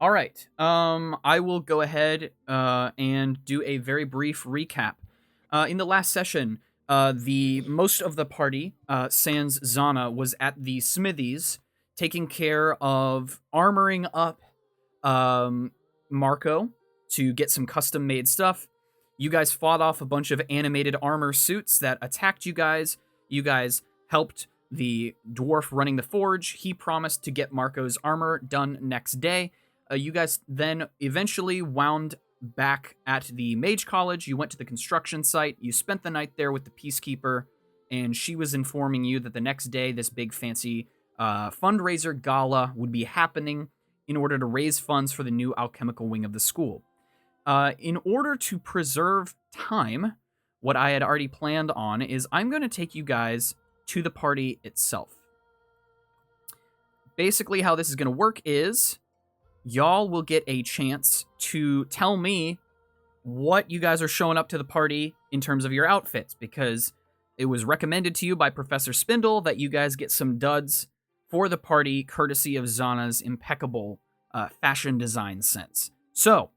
All right. I will go ahead and do a very brief recap. In the last session, the most of the party, sans Zana, was at the smithies taking care of armoring up Marko to get some custom made stuff. You guys fought off a bunch of animated armor suits that attacked you guys. You guys helped the dwarf running the forge. He promised to get Marko's armor done next day. You guys then eventually wound back at the Mage College. You went to the construction site. You spent the night there with the Peacekeeper, and she was informing you that the next day this big fancy fundraiser gala would be happening in order to raise funds for the new alchemical wing of the school. In order to preserve time, what I had already planned on is I'm going to take you guys to the party itself. Basically, how this is going to work is y'all will get a chance to tell me what you guys are showing up to the party in terms of your outfits, because it was recommended to you by Professor Spindle that you guys get some duds for the party, courtesy of Zana's impeccable fashion design sense. So,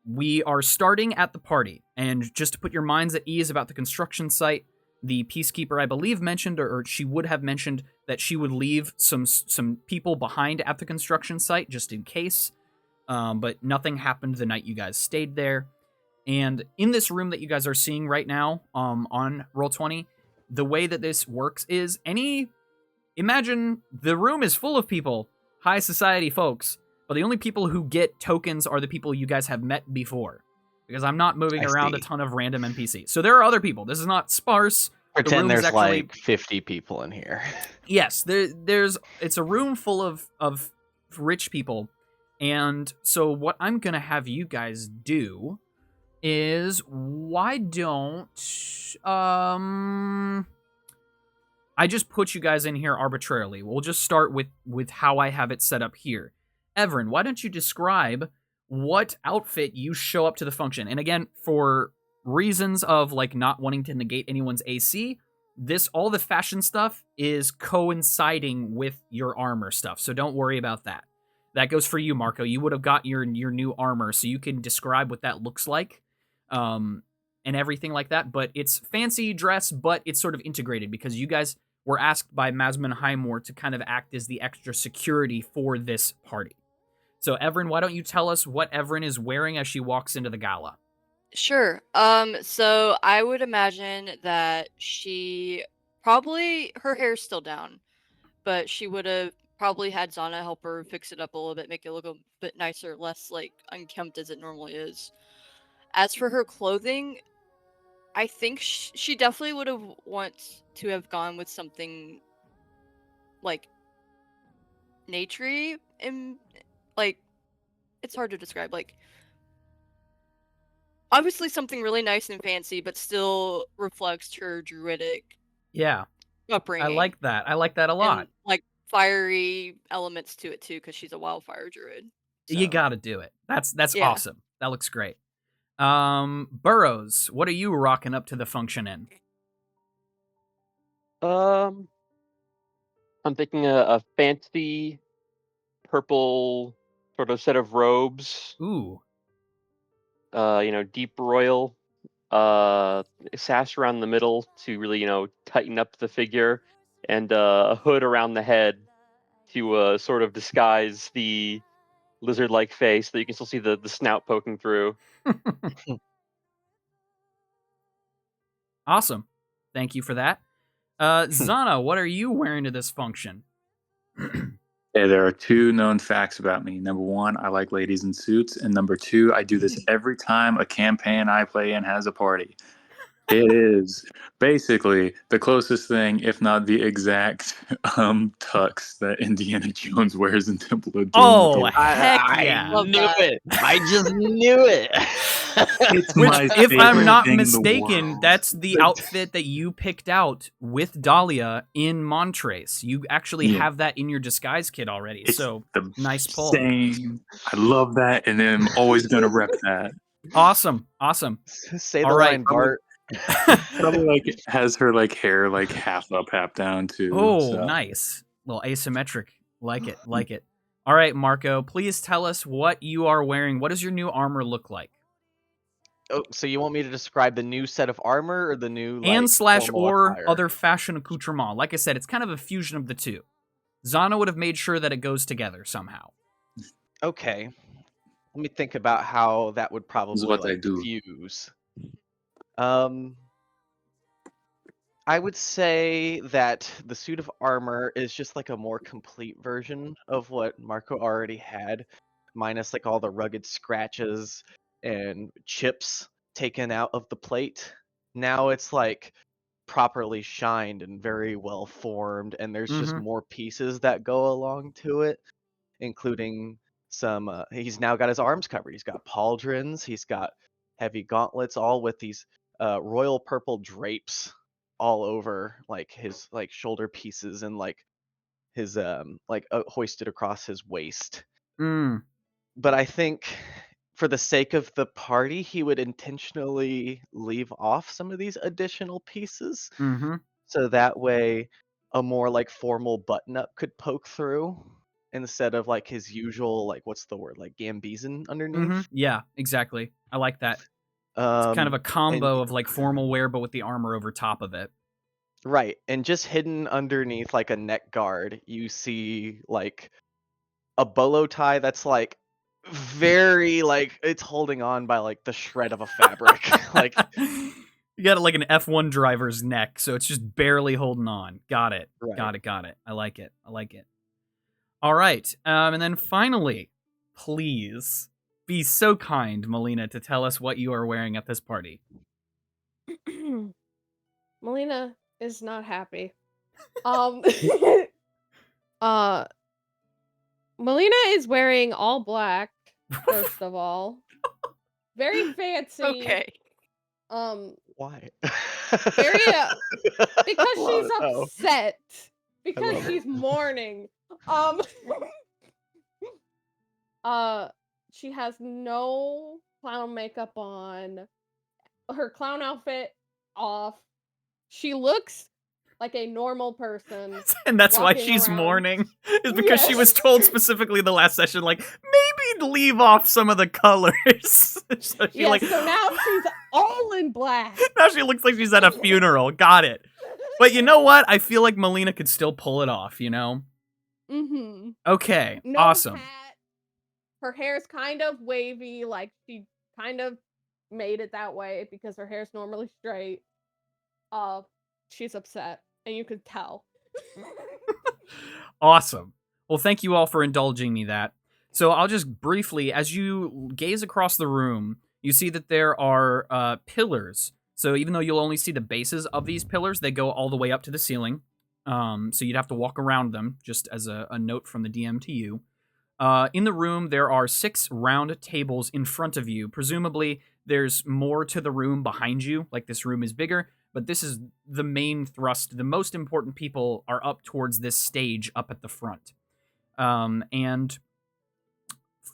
we are starting at the party, and just to put your minds at ease about the construction site, the Peacekeeper, I believe, mentioned, or she would have mentioned, that she would leave some people behind at the construction site, just in case, but nothing happened the night you guys stayed there. And in this room that you guys are seeing right now, on Roll20, the way that this works is imagine the room is full of people, high society folks, but the only people who get tokens are the people you guys have met before. Because I'm not moving around a ton of random NPCs. So there are other people. This is not sparse. Pretend there's actually like 50 people in here. Yes, it's a room full of rich people. And so what I'm going to have you guys do is, why don't I just put you guys in here arbitrarily. We'll just start with how I have it set up here. Evren, why don't you describe what outfit you show up to the function? And again, for reasons of like not wanting to negate anyone's AC, all the fashion stuff is coinciding with your armor stuff, so don't worry about that. That goes for you, Marko. You would have got your new armor, so you can describe what that looks like, and everything like that. But it's fancy dress, but it's sort of integrated because you guys were asked by Masman Highmore to kind of act as the extra security for this party. So, Evren, why don't you tell us what Evren is wearing as she walks into the gala? Sure. So I would imagine that she probably, her hair's still down, but she would have probably had Zana help her fix it up a little bit, make it look a bit nicer, less like unkempt as it normally is. As for her clothing, I think she definitely would have want to have gone with something like naturey, and like, it's hard to describe, like, obviously something really nice and fancy, but still reflects her druidic upbringing. I like that. I like that a lot. And, like, fiery elements to it too, because she's a wildfire druid. So. You gotta do it. That's awesome. That looks great. Burroughs, what are you rocking up to the function in? I'm thinking a fancy purple sort of set of robes. Ooh. Deep royal, sash around the middle to really, tighten up the figure, and a hood around the head to sort of disguise the lizard-like face so that you can still see the snout poking through. Awesome. Thank you for that. Zana, what are you wearing to this function? Hey, there are two known facts about me. Number one, I like ladies in suits. And number two, I do this every time a campaign I play in has a party. It is basically the closest thing, if not the exact tux that Indiana Jones wears in Temple of Doom. Oh, heck yeah. I knew it. I just knew it. If I'm not mistaken, that's the outfit that you picked out with Dahlia in Montrace. You actually have that in your disguise kit already. It's so the nice pull. Same. I love that, and I'm always going to rep that. Awesome. Say the line, Bart. Probably like has her like hair like half up, half down too. Oh, so. Nice. A little asymmetric. Like it. All right, Marko, please tell us what you are wearing. What does your new armor look like? Oh, so you want me to describe the new set of armor or the new And slash formal or attire? other fashion accoutrement. Like I said, it's kind of a fusion of the two. Zana would have made sure that it goes together somehow. Okay. Let me think about how that would This is probably what they do. fuse. I would say that the suit of armor is just like a more complete version of what Marko already had, minus like all the rugged scratches and chips taken out of the plate. Now it's like properly shined and very well formed, and there's just Mm-hmm. more pieces that go along to it, including some. He's now got his arms covered. He's got pauldrons. He's got heavy gauntlets, all with these royal purple drapes all over like his like shoulder pieces and like his hoisted across his waist. Mm. But I think for the sake of the party, he would intentionally leave off some of these additional pieces, Mm-hmm. so that way a more like formal button up could poke through instead of like his usual like what's the word like gambizon underneath. Mm-hmm. Yeah, exactly. I like that. It's kind of a And combo of like formal wear, but with the armor over top of it. right, and just hidden underneath like a neck guard, you see like a bolo tie that's like very like it's holding on by like the shred of a fabric. Like You got it like an F1 driver's neck, so it's just barely holding on. Got it. right. Got it. I like it. All right. And then finally, please be so kind, Melina, to tell us what you are wearing at this party. Melina is not happy. Melina is wearing all black, first of all. Very fancy. Okay. Why? Very because Love she's it, though. upset. I Because love she's mourning. She has no clown makeup on. Her clown outfit off. She looks like a normal person. And that's why walking she's around. mourning, is because she was Yes. told specifically the last session, like, maybe leave off some of the colors. So she Yeah, so now she's all in black. now she looks like she's at a funeral. Got it. But you know what? I feel like Melina could still pull it off, you know? Mm-hmm. Okay, No awesome. hat. Her hair's kind of wavy, like she kind of made it that way because her hair's normally straight. She's upset, and you could tell. Awesome. Well, thank you all for indulging me that. So I'll just briefly, as you gaze across the room, you see that there are pillars. So even though you'll only see the bases of these pillars, they go all the way up to the ceiling. So you'd have to walk around them, just as a note from the DM to you. In the room, there are 6 round tables in front of you. Presumably, there's more to the room behind you, like this room is bigger, but this is the main thrust. The most important people are up towards this stage up at the front. And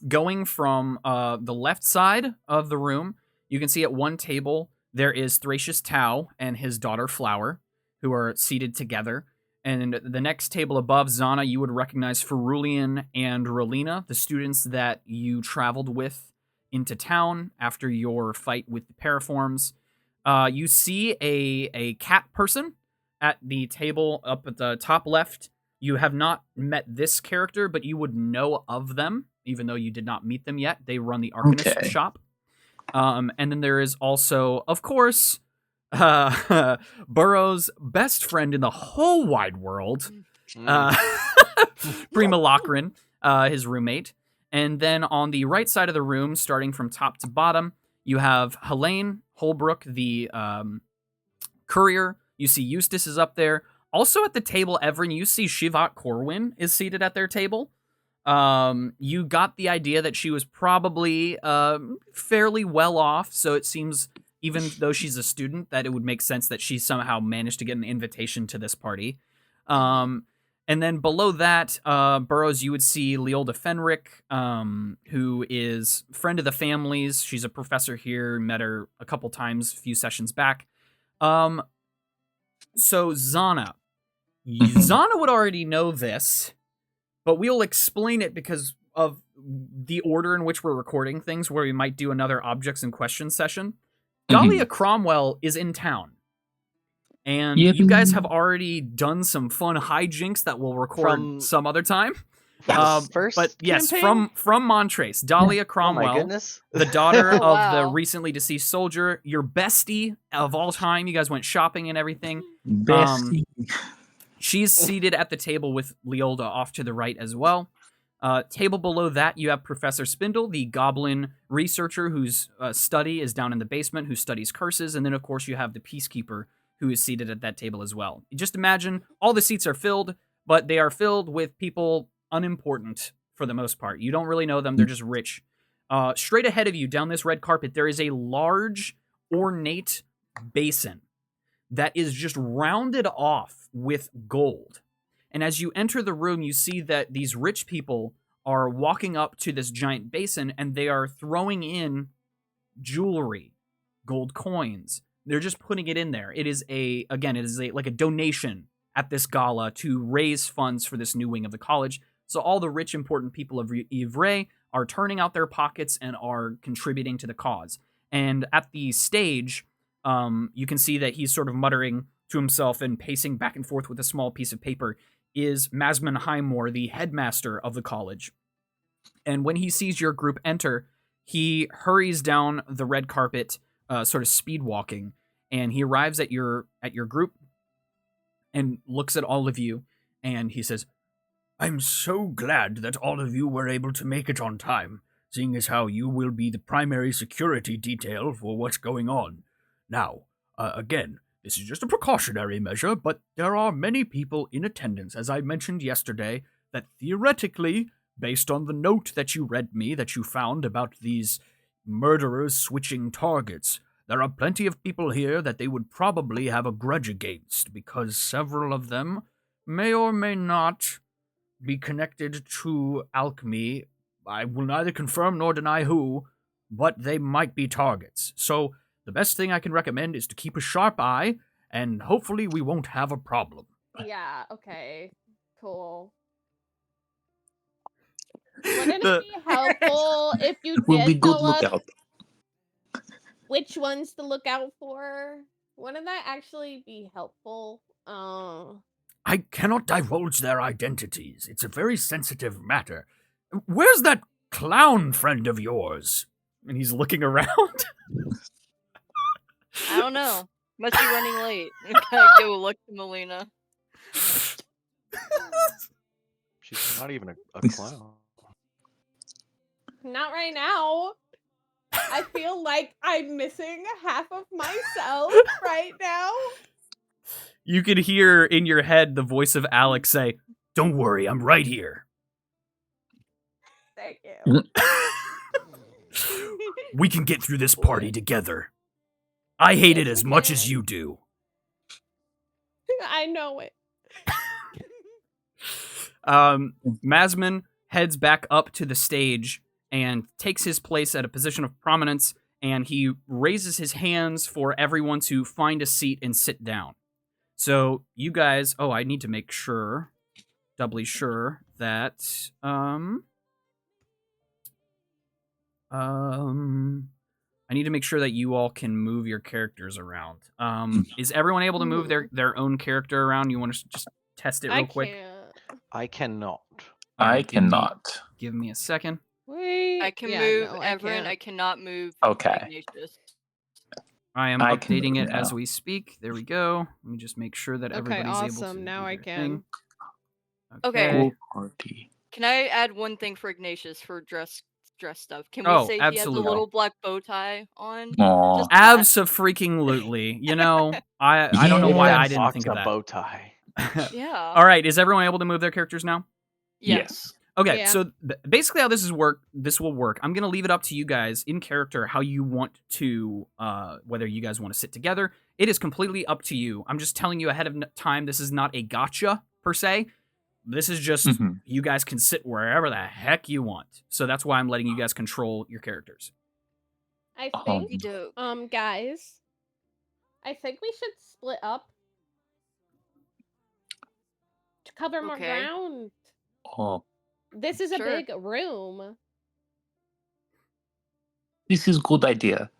going from the left side of the room, you can see at one table, there is Thracius Tau and his daughter Flower, who are seated together. And the next table above, Zana, you would recognize Ferulian and Rolina, the students that you traveled with into town after your fight with the Paraforms. You see a cat person at the table up at the top left. You have not met this character, but you would know of them, even though you did not meet them yet. They run the Arcanist shop. And then there is also, of course, Burroughs' best friend in the whole wide world, Prima Lochran, his roommate. And then on the right side of the room, starting from top to bottom, you have Helene Holbrook, the courier. You see Eustace is up there. Also at the table, Evren, you see Shivat Corwin is seated at their table. You got the idea that she was probably fairly well off, so it seems, even though she's a student, that it would make sense that she somehow managed to get an invitation to this party. And then below that, Burroughs, you would see Leolda Fenric, who is a friend of the family's. She's a professor here, met her a couple times a few sessions back. So Zana. Zana would already know this, but we'll explain it because of the order in which we're recording things, where we might do another objects and questions session. Dahlia Cromwell is in town. And you guys have already done some fun hijinks that we'll record some other time. First but yes, campaign? from Montrace, Dahlia Cromwell, Oh my goodness. the daughter Oh, of wow. the recently deceased soldier, your bestie of all time. You guys went shopping and everything. Bestie. She's seated at the table with Leolda off to the right as well. Table below that, you have Professor Spindle, the goblin researcher whose study is down in the basement, who studies curses. And then, of course, you have the Peacekeeper, who is seated at that table as well. Just imagine all the seats are filled, but they are filled with people unimportant for the most part. You don't really know them. They're just rich. Straight ahead of you, down this red carpet, there is a large, ornate basin that is just rounded off with gold. And as you enter the room, you see that these rich people are walking up to this giant basin, and they are throwing in jewelry, gold coins. They're just putting it in there. It is like a donation at this gala to raise funds for this new wing of the college. So all the rich, important people of Evren are turning out their pockets and are contributing to the cause. And at the stage, you can see that he's sort of muttering to himself and pacing back and forth with a small piece of paper, is Masman Highmore, the headmaster of the college. And when he sees your group enter, he hurries down the red carpet, sort of speed walking, and he arrives at your group and looks at all of you, and he says, "I'm so glad that all of you were able to make it on time, seeing as how you will be the primary security detail for what's going on. Now, again, this is just a precautionary measure, but there are many people in attendance, as I mentioned yesterday, that theoretically, based on the note that you read me that you found about these murderers switching targets, there are plenty of people here that they would probably have a grudge against, because several of them may or may not be connected to alchemy. I will neither confirm nor deny who, but they might be targets. So the best thing I can recommend is to keep a sharp eye, and hopefully we won't have a problem." Yeah, okay. Cool. Wouldn't it be helpful if you Will be did good tell us lookout. which ones to look out for? Wouldn't that actually be helpful? I cannot divulge their identities. It's a very sensitive matter. Where's that clown friend of yours? And he's looking around. I don't know. Must be running late. Gotta go look to Melina. She's not even a clown. Not right now. I feel like I'm missing half of myself right now. You could hear in your head the voice of Alex say, "Don't worry, I'm right here. Thank you. We can get through this party together. I hate it as much as you do." I know it. Masman heads back up to the stage and takes his place at a position of prominence, and he raises his hands for everyone to find a seat and sit down. So you guys, I need to make sure, doubly sure, that I need to make sure that you all can move your characters around. Is everyone able to move their own character around? You want to just test it real quick? I cannot. I cannot. Give me a second. Wait. I can move Evren. I can't. cannot move Okay. Ignatius. I am I can updating move it as now. we speak. There we go. Let me just make sure that everybody's able to awesome. Now do I their can. thing. Okay. Cool party. Can I add one thing for Ignatius for dress stuff? Can we Oh, say he absolutely. has a little black bow tie on? Aw. Just that. Abso-freaking-lutely. You know, I don't know why I didn't think of that. Bow tie. Yeah. All right, is everyone able to move their characters now? Yes. Okay, Yeah. so basically how this will work. I'm going to leave it up to you guys in character how you want to, whether you guys want to sit together. It is completely up to you. I'm just telling you ahead of time, this is not a gotcha, per se. This is just, you guys can sit wherever the heck you want. So that's why I'm letting you guys control your characters. I think, Okey-doke. guys, I think we should split up to cover more ground. Oh. This is a Sure. big room. This is good idea.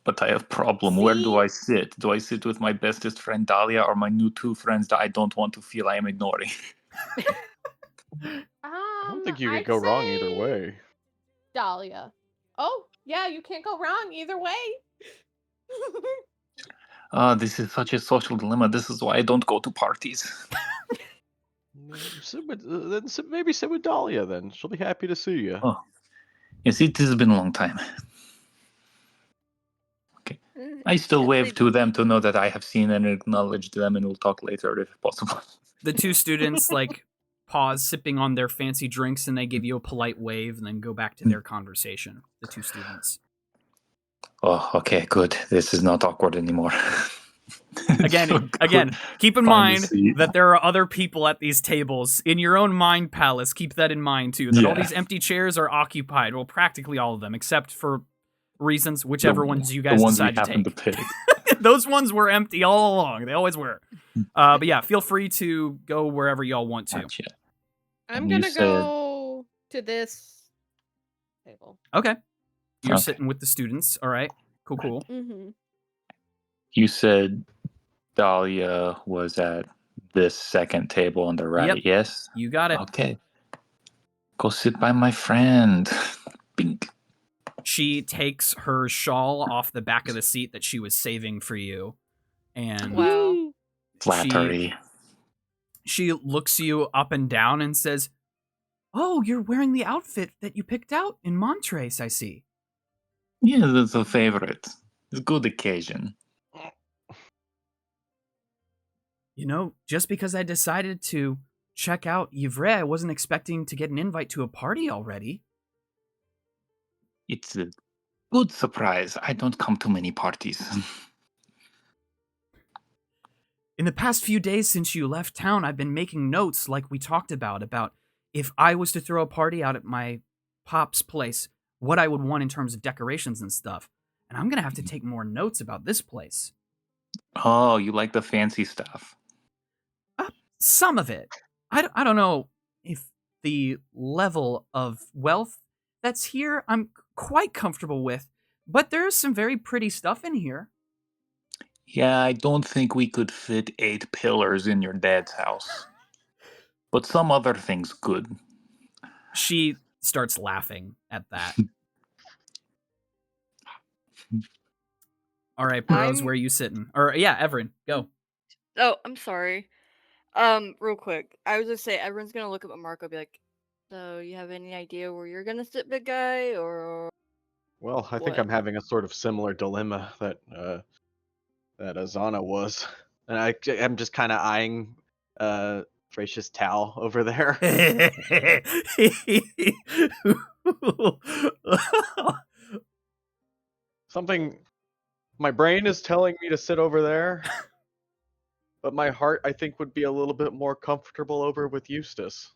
But I have problem. Where do See? I sit? Do I sit with my bestest friend Dahlia or my new 2 friends that I don't want to feel I am ignoring? I don't think you could I'd go wrong either say way. Dahlia. Oh, yeah, you can't go wrong either way. This is such a social dilemma. This is why I don't go to parties. Maybe sit with Dahlia then. She'll be happy to see you. Oh, yes, it has been a long time. Okay. I still Yes, wave they- to them to know that I have seen and acknowledged them, and we'll talk later if possible. The 2 students pause sipping on their fancy drinks, and they give you a polite wave and then go back to their conversation. The 2 students. Oh, okay, good. This is not awkward anymore. Again, keep in mind that there are other people at these tables. In your own mind palace, keep that in mind too. That all these empty chairs are occupied. Well, practically all of them, except for reasons, whichever ones you guys decide to take. Those ones were empty all along. They always were. But yeah, feel free to go wherever y'all want to. Gotcha. I'm gonna go to this table. Okay. You're sitting with the students. All right. Cool. Mm-hmm. You said Dahlia was at this second table on the right, yes? You got it. Okay. Go sit by my friend. Bink. She takes her shawl off the back of the seat that she was saving for you. And Wow. Flattery. She looks you up and down and says, "Oh, you're wearing the outfit that you picked out in Montrace, I see." Yeah, that's a favorite. It's a good occasion. You know, just because I decided to check out Evren, I wasn't expecting to get an invite to a party already. It's a good surprise. I don't come to many parties. In the past few days since you left town, I've been making notes like we talked about if I was to throw a party out at my pop's place, what I would want in terms of decorations and stuff. And I'm going to have to take more notes about this place. Oh, you like the fancy stuff. Some of it. I don't know if the level of wealth that's here I'm quite comfortable with, but there's some very pretty stuff in here. Yeah, I don't think we could fit 8 pillars in your dad's house. But some other things could. She starts laughing at that. All right, Burroughs, where are you sitting? Or yeah, Evren, go. Oh, I'm sorry. Real quick. I was gonna say everyone's gonna look up at Marko and be like, "So you have any idea where you're gonna sit, big guy?" Or Well, I think what? I'm having a sort of similar dilemma that Zana was, and I'm just kind of eyeing Gracious Tal over there. Something, my brain is telling me to sit over there, but my heart, I think, would be a little bit more comfortable over with Eustace.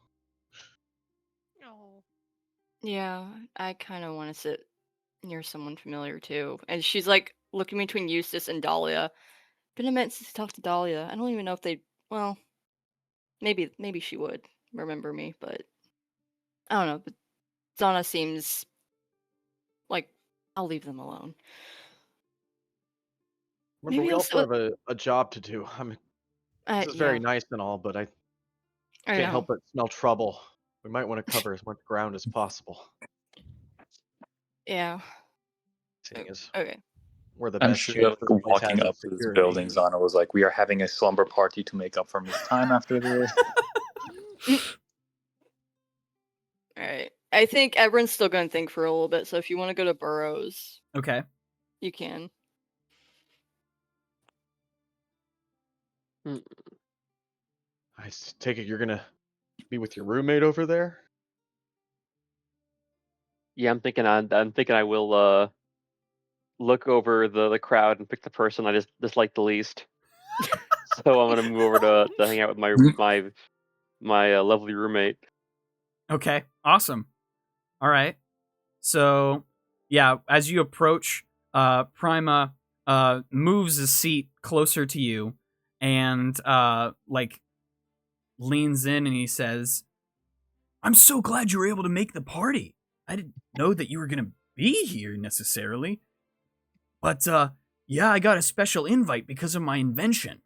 Oh. Yeah, I kind of want to sit near someone familiar too. And she's like looking between Eustace and Dahlia. Been a minute since I talked to Dahlia. I don't even know if they. Well, maybe she would remember me, but I don't know. But Zana seems like I'll leave them alone. Remember, Maybe we I'll also sit with. have a job to do. This is Yeah, very nice and all, but I I can't know. help but smell trouble. We might want to cover as much ground as possible. Yeah. Seeing as Okay. we're the I'm best sure chance this place walking has up of to this security. building, Zana was like, we are having a slumber party to make up for missed time after this. All right. I think everyone's still gonna think for a little bit. So if you want to go to Burroughs, Okay. you can. I take it you're gonna be with your roommate over there? Yeah, I'm thinking I will look over the crowd and pick the person I just dislike the least. So I'm gonna move over to hang out with my lovely roommate. Okay. Awesome. All right. So, yeah, as you approach, Prima moves a seat closer to you and leans in and he says, I'm so glad you were able to make the party. I didn't know that you were going to be here necessarily. But, yeah, I got a special invite because of my invention.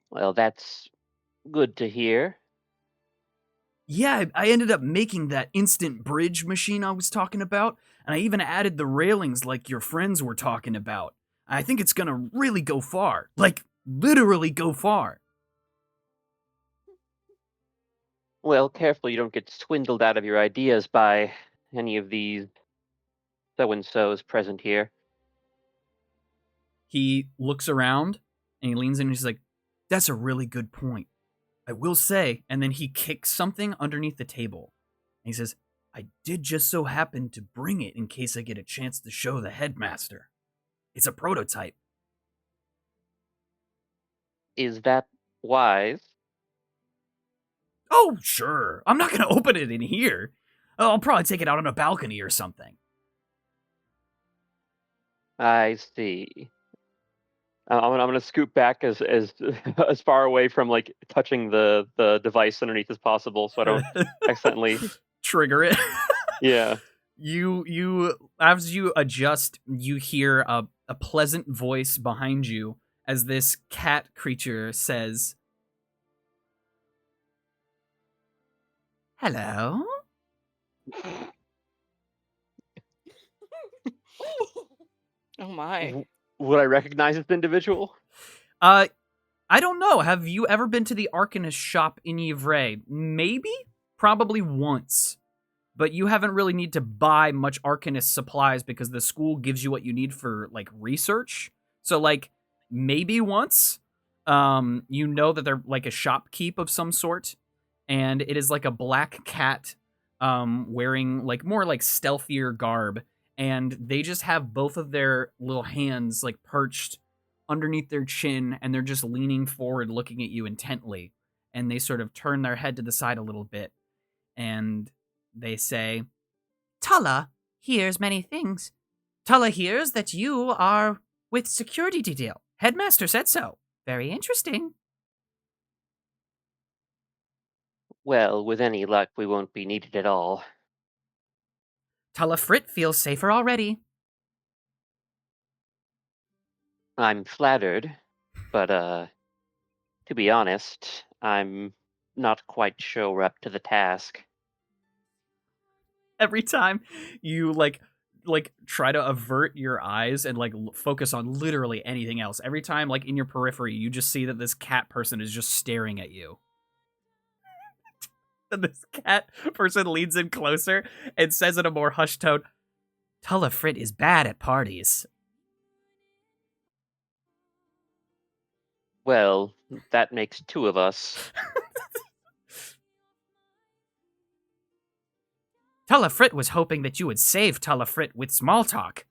Well, that's good to hear. Yeah, I ended up making that instant bridge machine I was talking about, and I even added the railings like your friends were talking about. I think it's gonna really go far. Like, literally go far. Well, careful you don't get swindled out of your ideas by any of these so-and-sos present here. He looks around, and he leans in, and he's like, that's a really good point. I will say, and then he kicks something underneath the table. And he says, I did just so happen to bring it in case I get a chance to show the headmaster. It's a prototype. Is that wise? Oh, sure. I'm not going to open it in here. I'll probably take it out on a balcony or something. I see. I'm gonna scoot back as as far away from like touching the device underneath as possible, so I don't accidentally trigger it. Yeah. You as you adjust, you hear a pleasant voice behind you as this cat creature says, "Hello." Oh my. Would I recognize this individual? I don't know. Have you ever been to the Arcanist shop in Evren? Maybe? Probably once. But you haven't really need to buy much Arcanist supplies because the school gives you what you need for, like, research. So, like, maybe once. You know that they're, like, a shopkeep of some sort. And it is, like, a black cat wearing, like, more, like, stealthier garb. And they just have both of their little hands, like, perched underneath their chin, and they're just leaning forward looking at you intently. And they sort of turn their head to the side a little bit. And they say, Tulla hears many things. Tulla hears that you are with security detail. Headmaster said so. Very interesting. Well, with any luck, we won't be needed at all. Tulla Frit feels safer already. I'm flattered, but to be honest, I'm not quite sure we're up to the task. Every time you like try to avert your eyes and like focus on literally anything else, every time like in your periphery you just see that this cat person is just staring at you. And this cat person leans in closer and says in a more hushed tone, Tulla Frit is bad at parties. Well, that makes two of us. Tulla Frit was hoping that you would save Tulla Frit with small talk.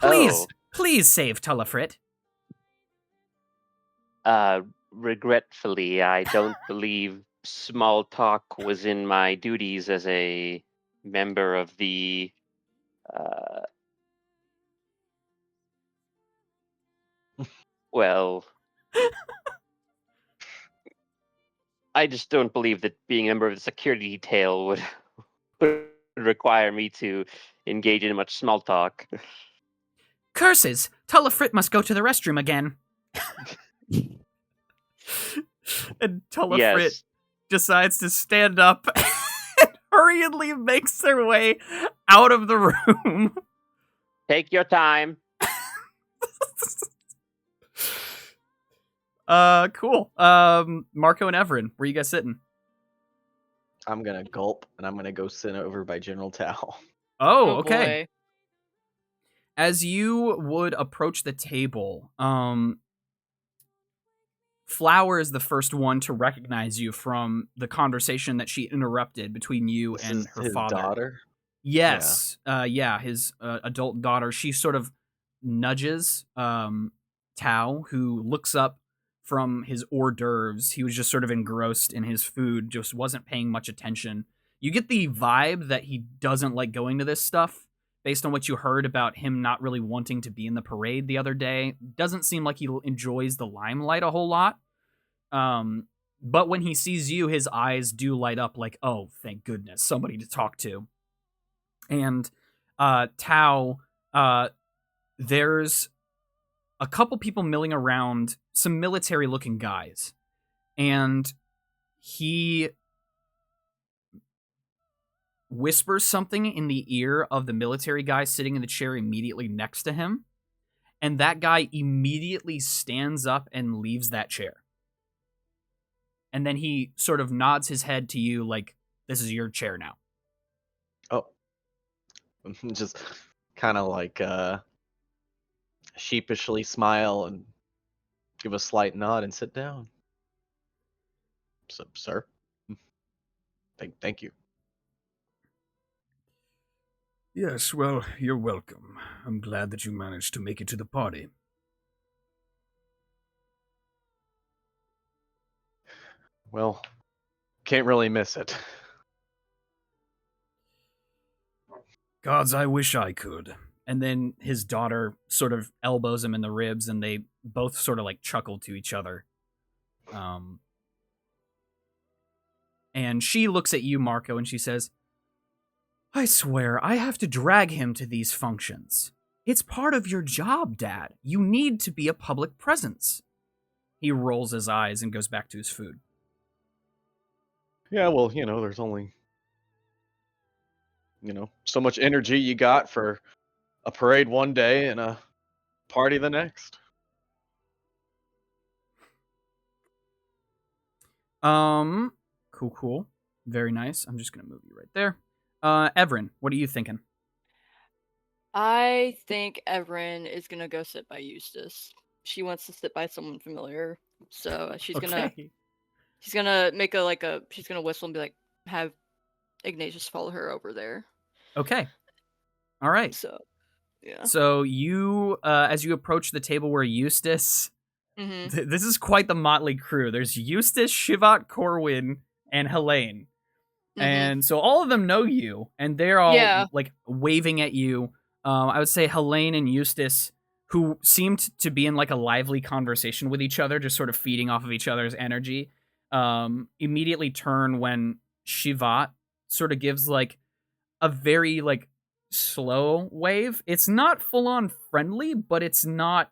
Please, please save Tulla Frit. Regretfully, I don't believe small talk was in my duties as a member of the well, I just don't believe that being a member of the security detail would require me to engage in much small talk. Curses! Tulla Frit must go to the restroom again. And Tulla Frit decides to stand up and hurriedly makes their way out of the room. Take your time. Cool. Marko and Evren, where you guys sitting? I'm gonna gulp and I'm gonna go sit over by General Tao. Oh, okay. Boy. As you would approach the table, Flower is the first one to recognize you from the conversation that she interrupted between you This and is her his father. daughter? Yes. Yeah, his adult daughter. She sort of nudges Tao, who looks up from his hors d'oeuvres. He was just sort of engrossed in his food, just wasn't paying much attention. You get the vibe that he doesn't like going to this stuff based on what you heard about him not really wanting to be in the parade the other day, doesn't seem like he enjoys the limelight a whole lot. But when he sees you, his eyes do light up like, oh, thank goodness, somebody to talk to. And Tao, there's a couple people milling around, some military-looking guys. And he whispers something in the ear of the military guy sitting in the chair immediately next to him. And that guy immediately stands up and leaves that chair. And then he sort of nods his head to you like, this is your chair now. Oh. Just kind of like sheepishly smile and give a slight nod and sit down. So, sir, thank you. Yes, well, you're welcome. I'm glad that you managed to make it to the party. Well, can't really miss it. Gods, I wish I could. And then his daughter sort of elbows him in the ribs, and they both sort of like chuckle to each other. And she looks at you, Marko, and she says, I swear, I have to drag him to these functions. It's part of your job, Dad. You need to be a public presence. He rolls his eyes and goes back to his food. Yeah, well, there's only, so much energy you got for a parade one day and a party the next. Cool. Very nice. I'm just gonna move you right there. Evren, what are you thinking? I think Evren is gonna go sit by Eustace. She wants to sit by someone familiar, so she's gonna make she's gonna whistle and be like, have Ignatius follow her over there. Okay. All right. So, yeah. So you, as you approach the table where Eustace, this is quite the motley crew. There's Eustace, Shivat, Corwin, and Helene. And so all of them know you, and they're all like waving at you. I would say Helene and Eustace, who seemed to be in like a lively conversation with each other, just sort of feeding off of each other's energy, immediately turn when Shivat sort of gives like a very like slow wave. It's not full on friendly, but it's not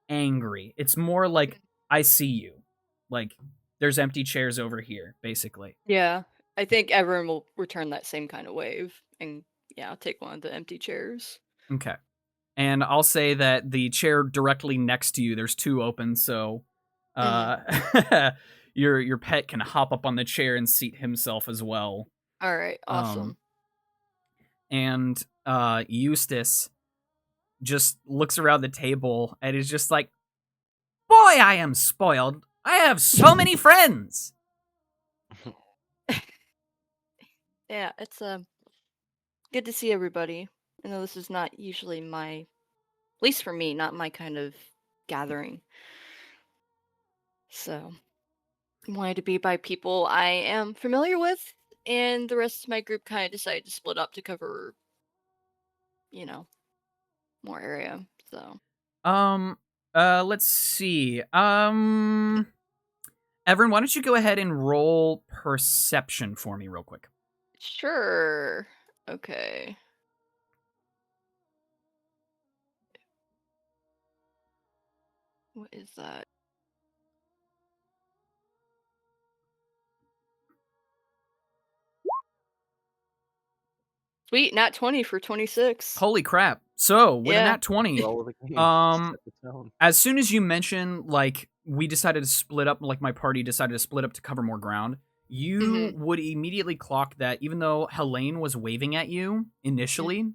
angry. It's more like, I see you. Like, there's empty chairs over here, basically. Yeah. I think Evren will return that same kind of wave and I'll take one of the empty chairs. Okay. And I'll say that the chair directly next to you, there's two open, so your pet can hop up on the chair and seat himself as well. All right, awesome. And Eustace just looks around the table and is just like, boy, I am spoiled. I have so many friends. Yeah, it's good to see everybody. I know this is not usually at least for me, not my kind of gathering. So, I wanted to be by people I am familiar with, and the rest of my group kind of decided to split up to cover, more area. So, let's see. Evren, why don't you go ahead and roll perception for me real quick? Sure. Okay. What is that? Sweet, nat 20 for 26. Holy crap. So, with a nat 20, Roll the game. Set the tone. as soon as you mention, like, we decided to split up, like, my party decided to split up to cover more ground, you would immediately clock that even though Helene was waving at you initially,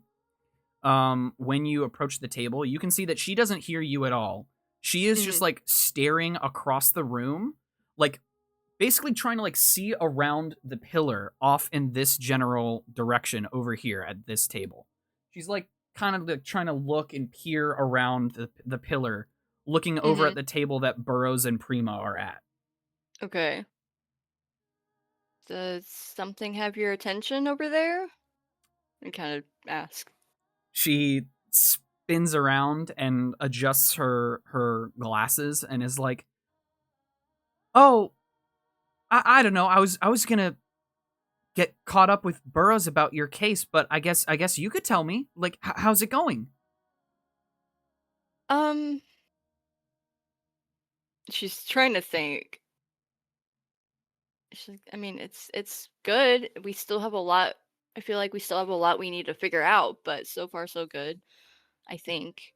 when you approach the table, you can see that she doesn't hear you at all. She is just, like, staring across the room, like, basically trying to, like, see around the pillar off in this general direction over here at this table. She's, like, kind of like, trying to look and peer around the pillar, looking over at the table that Burroughs and Prima are at. Okay. Does something have your attention over there? I kind of ask. She spins around and adjusts her glasses and is like, "Oh, I don't know. I was gonna get caught up with Burroughs about your case, but I guess you could tell me. Like, how's it going?" Um, she's trying to think. I mean, it's good. We still have a lot. I feel like we still have a lot we need to figure out, but so far so good. I think.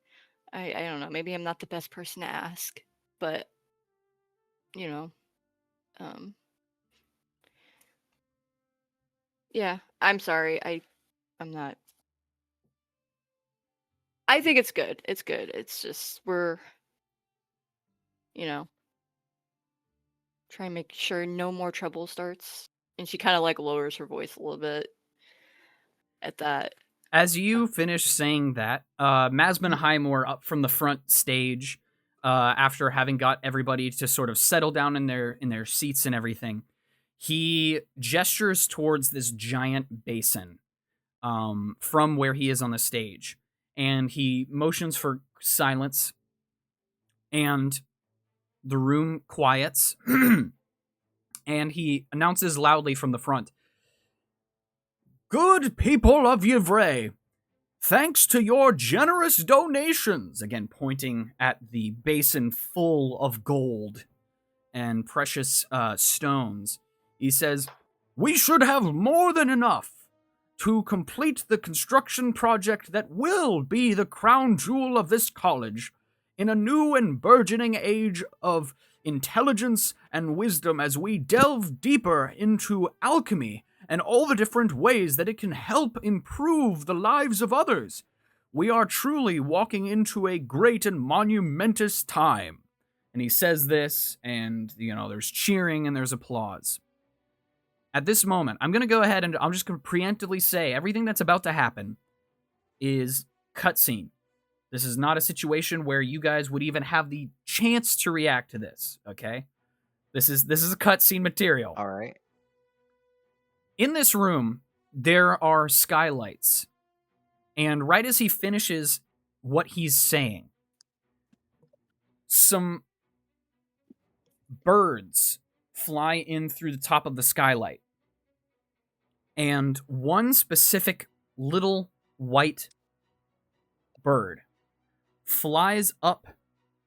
I don't know. Maybe I'm not the best person to ask, but you know, um, yeah. I'm sorry. I'm not. I think it's good. It's good. It's just we're you know trying to make sure no more trouble starts. And she kind of like lowers her voice a little bit at that. As you finish saying that, Masman Highmore up from the front stage, after having got everybody to sort of settle down in their seats and everything, he gestures towards this giant basin from where he is on the stage, and he motions for silence, and the room quiets, and he announces loudly from the front, "Good people of Yvray, thanks to your generous donations," again pointing at the basin full of gold and precious stones, he says, "we should have more than enough to complete the construction project that will be the crown jewel of this college in a new and burgeoning age of intelligence and wisdom as we delve deeper into alchemy and all the different ways that it can help improve the lives of others. We are truly walking into a great and monumentous time." And he says this, and, there's cheering and there's applause. At this moment, I'm going to go ahead and I'm just going to preemptively say everything that's about to happen is cutscene. This is not a situation where you guys would even have the chance to react to this, okay? This is a cutscene material. All right. In this room, there are skylights. And right as he finishes what he's saying, some birds fly in through the top of the skylight. And one specific little white bird flies up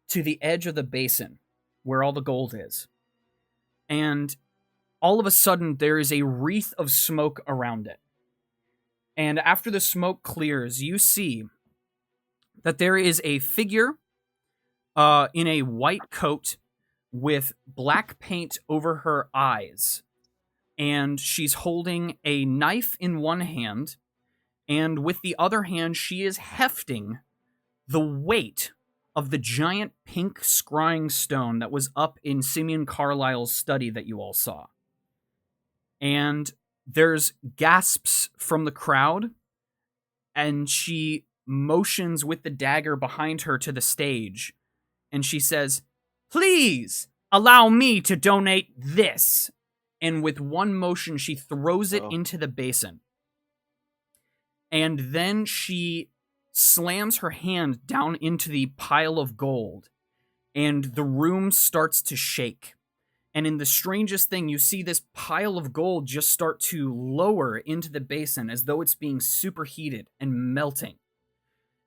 to the edge of the basin where all the gold is. And all of a sudden, there is a wreath of smoke around it. And after the smoke clears, you see that there is a figure in a white coat with black paint over her eyes. And she's holding a knife in one hand, and with the other hand, she is hefting the weight of the giant pink scrying stone that was up in Simeon Carlyle's study that you all saw. And there's gasps from the crowd, and she motions with the dagger behind her to the stage, and she says, "Please allow me to donate this." And with one motion, she throws it into the basin. And then she slams her hand down into the pile of gold, and the room starts to shake. And in the strangest thing, you see this pile of gold just start to lower into the basin as though it's being superheated and melting.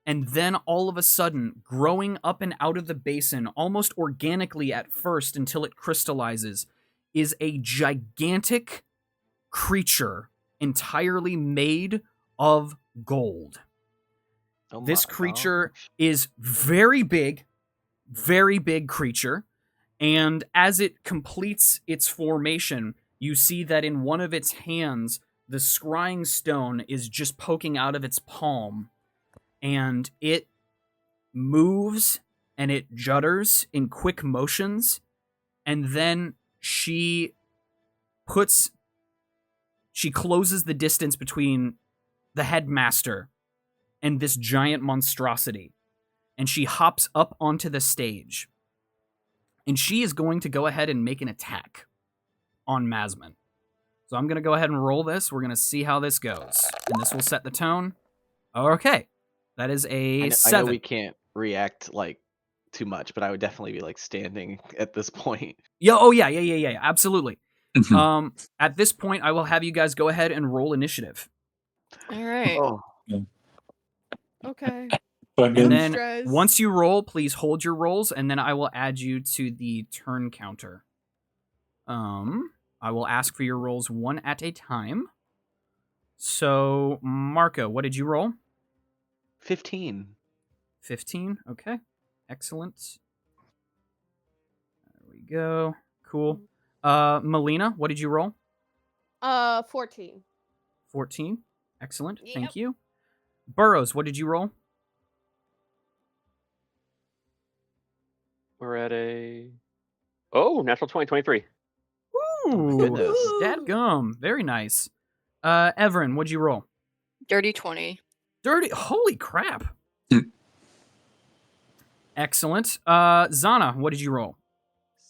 And then all of a sudden, growing up and out of the basin, almost organically at first until it crystallizes, is a gigantic creature entirely made of gold. This creature is very big creature, and as it completes its formation, you see that in one of its hands, the scrying stone is just poking out of its palm, and it moves and it judders in quick motions, and then she closes the distance between the headmaster and this giant monstrosity, and she hops up onto the stage, and she is going to go ahead and make an attack on Masman. So I'm going to go ahead and roll this. We're going to see how this goes, and this will set the tone. Okay. That is I a know 7. we can't react like too much, but I would definitely be like standing at this point. Yeah, absolutely. Mhm. At this point, I will have you guys go ahead and roll initiative. All right. Oh, Okay. And Fucking then Stress. once you roll, please hold your rolls, and then I will add you to the turn counter. I will ask for your rolls one at a time. So, Marko, what did you roll? 15. 15. Okay. Excellent. There we go. Cool. Melina, what did you roll? 14. 14. Excellent. Yep. Thank you. Burroughs, what did you roll? We're at a natural 20, 23. Ooh, my goodness. dadgum. Very nice. Evren, what'd you roll? Dirty 20. Dirty. Holy crap. Hmm. Excellent. Zana, what did you roll?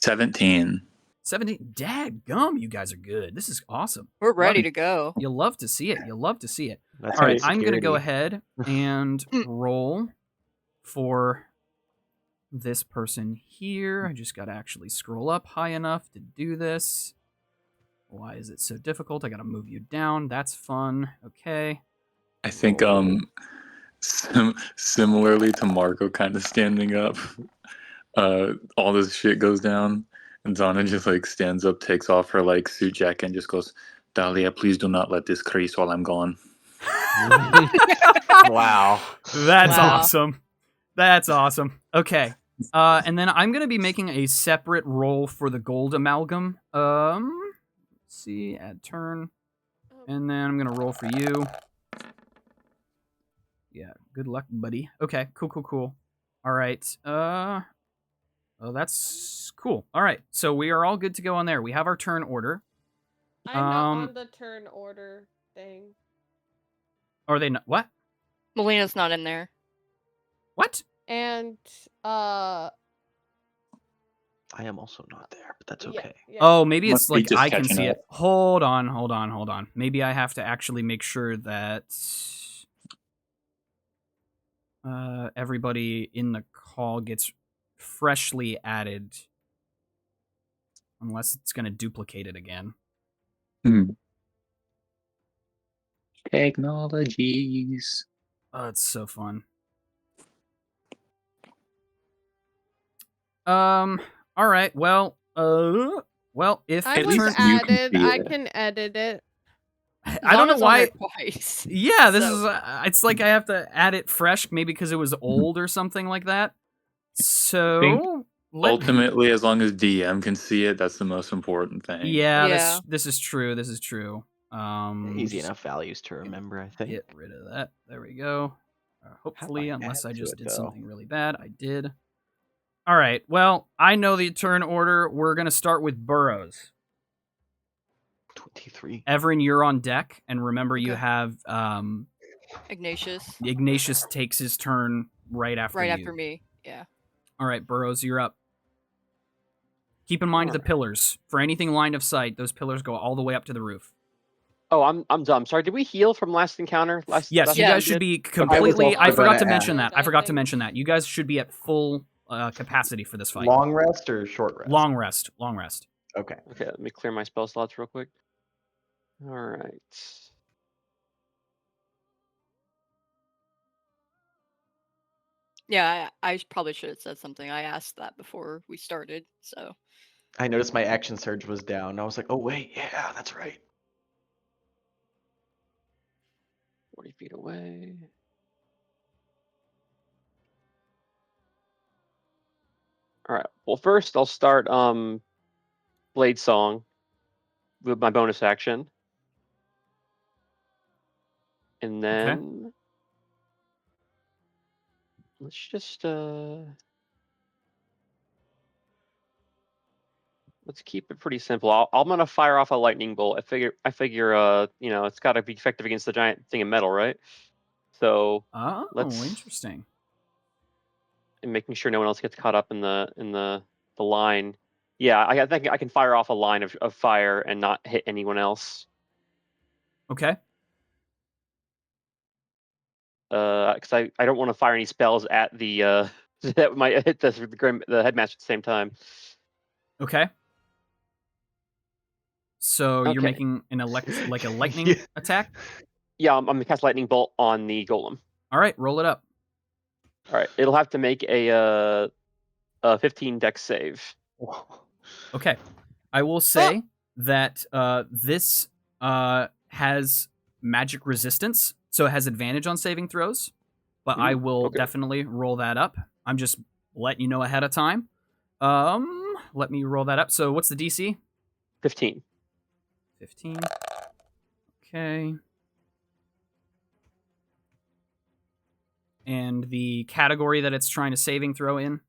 17. 17. Dadgum, you guys are good. This is awesome. We're ready Love to it. go. You'll love to see it. You'll love to see it. That's All right, great I'm going to go security. ahead and roll for this person here. I just got to actually scroll up high enough to do this. Why is it so difficult? I got to move you down. That's fun. Okay. I think Oh. similarly to Marko kind of standing up, all this shit goes down, and Zana just like stands up, takes off her like suit jacket, and just goes, "Dahlia, please do not let this crease while I'm gone." Wow. That's Wow. awesome. That's awesome. Okay. And then I'm going to be making a separate roll for the gold amalgam. Let's see, add turn. And then I'm going to roll for you. Yeah, good luck, buddy. Okay, cool. All right. Oh, that's cool. All right. So we are all good to go on there. We have our turn order. I'm not on the turn order thing. Are they not? What? Melina's not in there. What? And I am also not there, but that's yeah, okay. yeah. Oh, maybe Must it's be like just I can catching see up. it. Hold on. Maybe I have to actually make sure that everybody in the call gets freshly added, unless it's going to duplicate it again. Technologies. Oh, it's so fun. All right. Well, if I At was least you can added. see I it. can edit it. I don't know Zana's on there why. twice. Yeah, this So- is. It's like I have to add it fresh, maybe because it was old or something like that. So Ultimately, as long as DM can see it, that's the most important thing. Yeah, Yeah. this is true. This is true. Easy just enough values to remember, I think. Get rid of that. There we go. Hopefully, I unless add I to just it, did though? something really bad. I did. All right. Well, I know the turn order. We're gonna start with Burroughs. 23. Evren, you're on deck, and remember you Okay. have Ignatius. Ignatius takes his turn right after Right you. after me. Yeah. All right, Burroughs, you're up. Keep in mind the pillars. For anything line of sight, those pillars go all the way up to the roof. Oh, I'm dumb. Sorry, did we heal from last encounter? Yes, last you Yeah. guys should did? be I was completely. I also forgot gonna to mention ask. that. I forgot to mention that. You guys should be at full capacity for this fight. Long rest or short rest? Long rest. Long rest. Okay. Okay, let me clear my spell slots real quick. All right. Yeah, I probably should have said something. I asked that before we started, so. I noticed my action surge was down. I was like, oh, wait, yeah, that's right. 40 feet away. All right. Well, first I'll start Blade Song with my bonus action. And then let's just let's keep it pretty simple. I'm gonna fire off a lightning bolt. I figure you know, it's gotta be effective against the giant thing of metal, right? So let's interesting. and making sure no one else gets caught up in the line. Yeah, I think I can fire off a line of fire and not hit anyone else. Okay. because I don't want to fire any spells at the that might hit the headmaster at the same time. Okay. So you're Okay. making an like a lightning Yeah. attack. Yeah, I'm gonna cast lightning bolt on the golem. All right, roll it up. All right, it'll have to make a 15 dex save. Okay. I will say that this has magic resistance, so it has advantage on saving throws. But I will okay. definitely roll that up. I'm just letting you know ahead of time. Let me roll that up. So what's the DC? 15. 15. Okay. And the category that it's trying to saving throw in?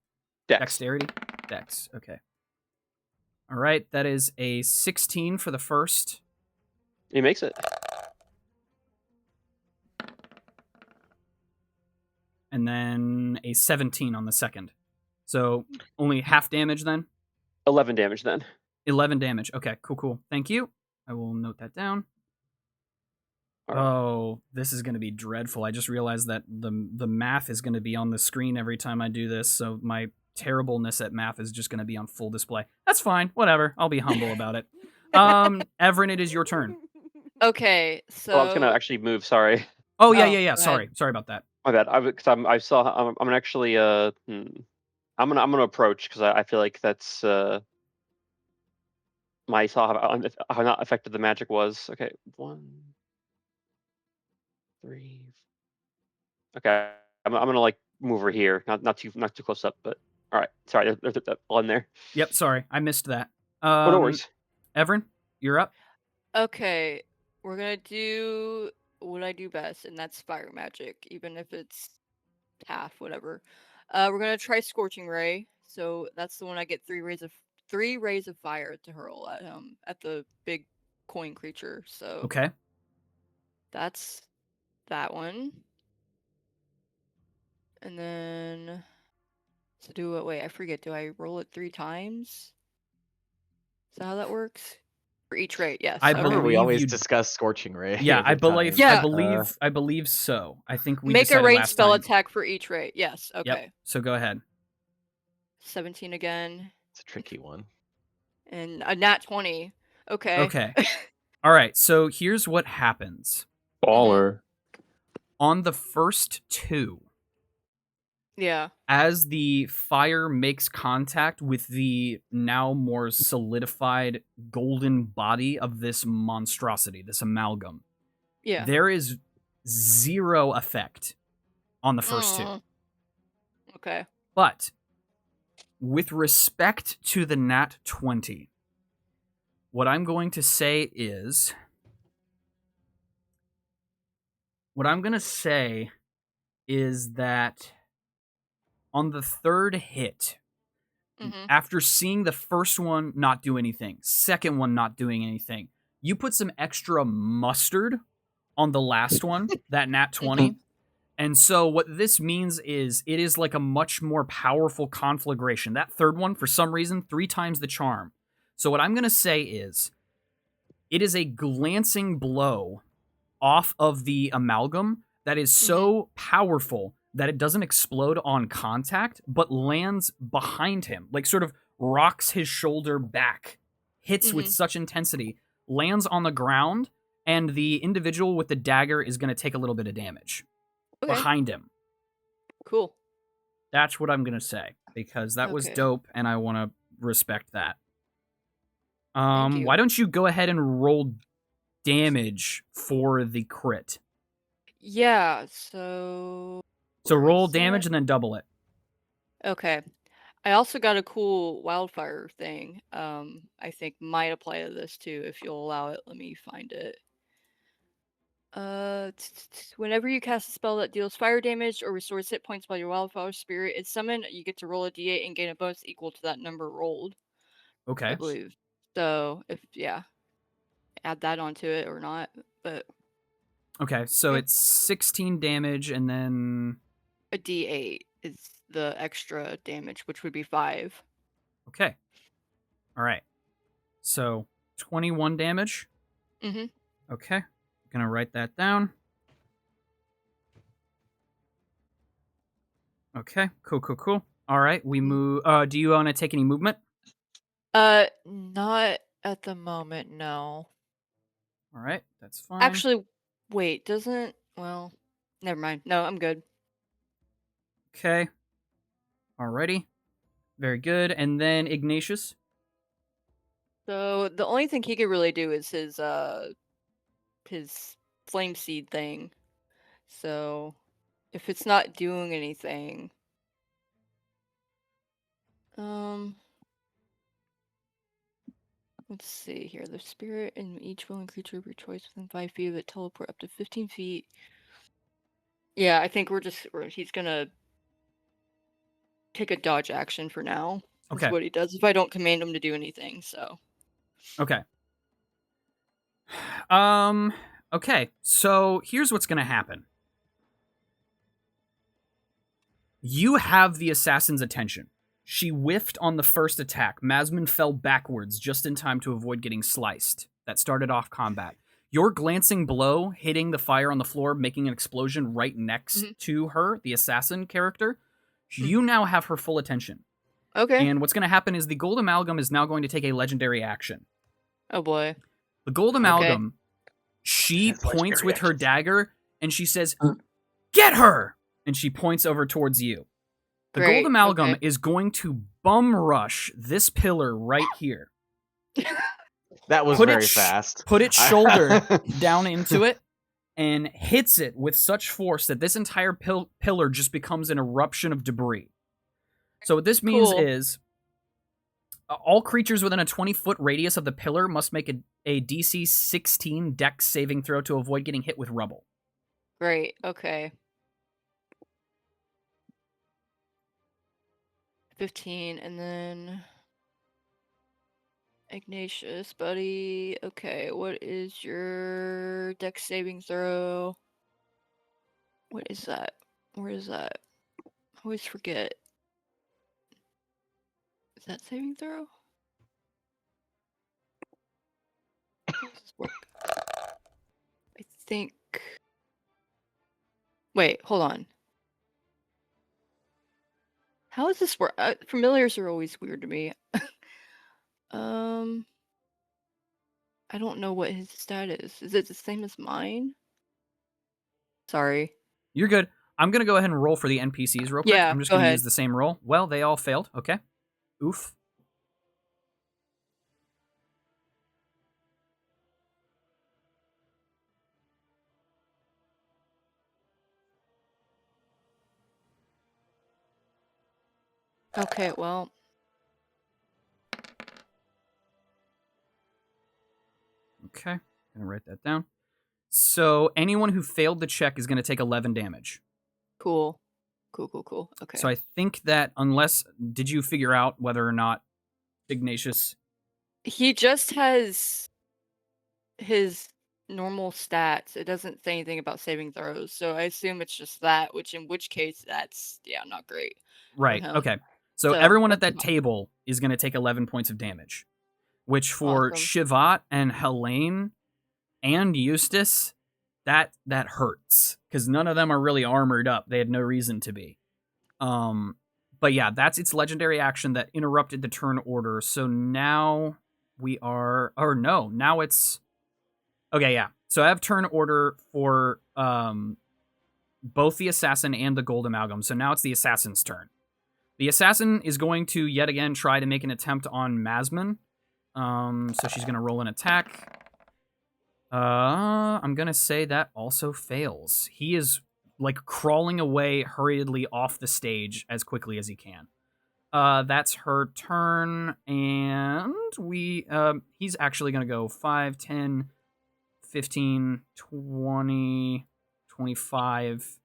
Dex. Dexterity? Dex. Okay. All right. That is a 16 for the first. He makes it. And then a 17 on the second. So only half damage then? 11 damage then. 11 damage. Okay, cool. Thank you. I will note that down. All right. Oh, this is going to be dreadful. I just realized that the math is going to be on the screen every time I do this, so my terribleness at math is just going to be on full display. That's fine. Whatever. I'll be humble about it. Evren, it is your turn. Okay, so Well, I was gonna actually move. Sorry, Oh, yeah. Oh, go ahead. Sorry about that. my bad. I saw. I'm gonna actually. I'm gonna approach because I feel like that's my saw how not effective the magic was. Okay, 1, 3. Okay, I'm gonna like move over here. Not too close up, but all right. Sorry, there's that one there. Yep, sorry. I missed that. Oh, no worries. Evren, you're up. Okay, we're gonna do what I do best, and that's fire magic, even if it's half, whatever. We're gonna try Scorching Ray. So that's the one I get 3 rays of fire to hurl at the big coin creature. So Okay. that's that one. And then wait, I forget. Do I roll it 3 times? Is that how that works? For each ray, yes. I okay. Remember, we believe always you- discuss Scorching Ray. Yeah, I every believe. time. Yeah. I believe so. I think we Make a decided ranged last spell time. attack for each ray. Yes. Okay. Yep. So go ahead. 17 again. It's a tricky one. And a nat 20. Okay. Okay. All right. So here's what happens. Baller. On the first 2, Yeah. as the fire makes contact with the now more solidified golden body of this monstrosity, this amalgam, Yeah. there is 0 effect on the first 2. Okay. But with respect to the nat 20, what I'm going to say is that on the third hit, Mm-hmm. after seeing the first one not do anything, second one not doing anything, you put some extra mustard on the last one, that nat 20. And so what this means is it is like a much more powerful conflagration. That third one, for some reason, 3 times the charm. So what I'm going to say is it is a glancing blow off of the amalgam that is so powerful that it doesn't explode on contact, but lands behind him, like sort of rocks his shoulder back, hits with such intensity, lands on the ground, and the individual with the dagger is going to take a little bit of damage behind him. Cool. That's what I'm going to say, because that was Okay. dope, and I want to respect that. Thank you. Why don't you go ahead and roll damage for the crit? Yeah, so So where roll is damage that? and then double it. Okay. I also got a cool wildfire thing. I think might apply to this too, if you'll allow it. Let me find it. Whenever you cast a spell that deals fire damage or restores hit points while your wildfire spirit is summoned, you get to roll a d8 and gain a bonus equal to that number rolled, I Okay. believe. So add that onto it or not, but Okay, so Yeah. it's 16 damage and then... a d8 is the extra damage, which would be 5. Okay. All right. So 21 damage. Mm-hmm. Okay. Gonna write that down. Okay, cool. All right, we move. Do you want to take any movement? Not at the moment, no. All right, that's fine. Actually, wait, doesn't... Well, never mind. No, I'm good. Okay. Alrighty. Very good. And then Ignatius. So the only thing he could really do is his flame seed thing. So if it's not doing anything, let's see here. The spirit in each willing creature of your choice within 5 feet of it teleport up to 15 feet. Yeah, I think he's gonna take a dodge action for now. Okay. That's what he does if I don't command him to do anything, so. Okay. Okay, so here's what's gonna happen. You have the assassin's attention. She whiffed on the first attack. Masman fell backwards just in time to avoid getting sliced. That started off combat. Your glancing blow hitting the fire on the floor, making an explosion right next to her, the assassin character. You now have her full attention. Okay. And what's going to happen is the Gold Amalgam is now going to take a legendary action. Oh boy. The Gold Amalgam, she points with her dagger, and she says, "Get her!" And she points over towards you. The Gold Amalgam is going to bum rush this pillar right here. That was very fast. Put its shoulder down into it and hits it with such force that this entire pillar just becomes an eruption of debris. So what this means is all creatures within a 20-foot radius of the pillar must make a DC 16 Dex saving throw to avoid getting hit with rubble. Great, okay. 15, and then Ignatius, buddy. Okay, what is your Dex saving throw? What is that? Where is that? I always forget. Is that saving throw? How does this work? I think... Wait, hold on. How does this work? Familiars are always weird to me. I don't know what his stat is. Is it the same as mine? Sorry. You're good. I'm going to go ahead and roll for the NPCs real quick. Yeah, I'm just go going to ahead. use the same roll. Well, they all failed. Okay. Oof. Okay, well. Okay. I'm going to write that down. So anyone who failed the check is going to take 11 damage. Cool. Okay. So I think that unless... Did you figure out whether or not Ignatius... He just has his normal stats. It doesn't say anything about saving throws, so I assume it's just that, in which case that's, not great. Right, okay. So everyone at that table is going to take 11 points of damage, which for Shivat and Helene and Eustace, that hurts, because none of them are really armored up. They had no reason to be. But yeah, that's its legendary action that interrupted the turn order. So now we are... Or no, now it's... Okay, yeah. So I have turn order for both the assassin and the Gold Amalgam. So now it's the assassin's turn. The assassin is going to yet again try to make an attempt on Masman. So she's going to roll an attack. I'm going to say that also fails. He is like crawling away hurriedly off the stage as quickly as he can. That's her turn, and he's actually going to go 5, 10, 15, 20, 25,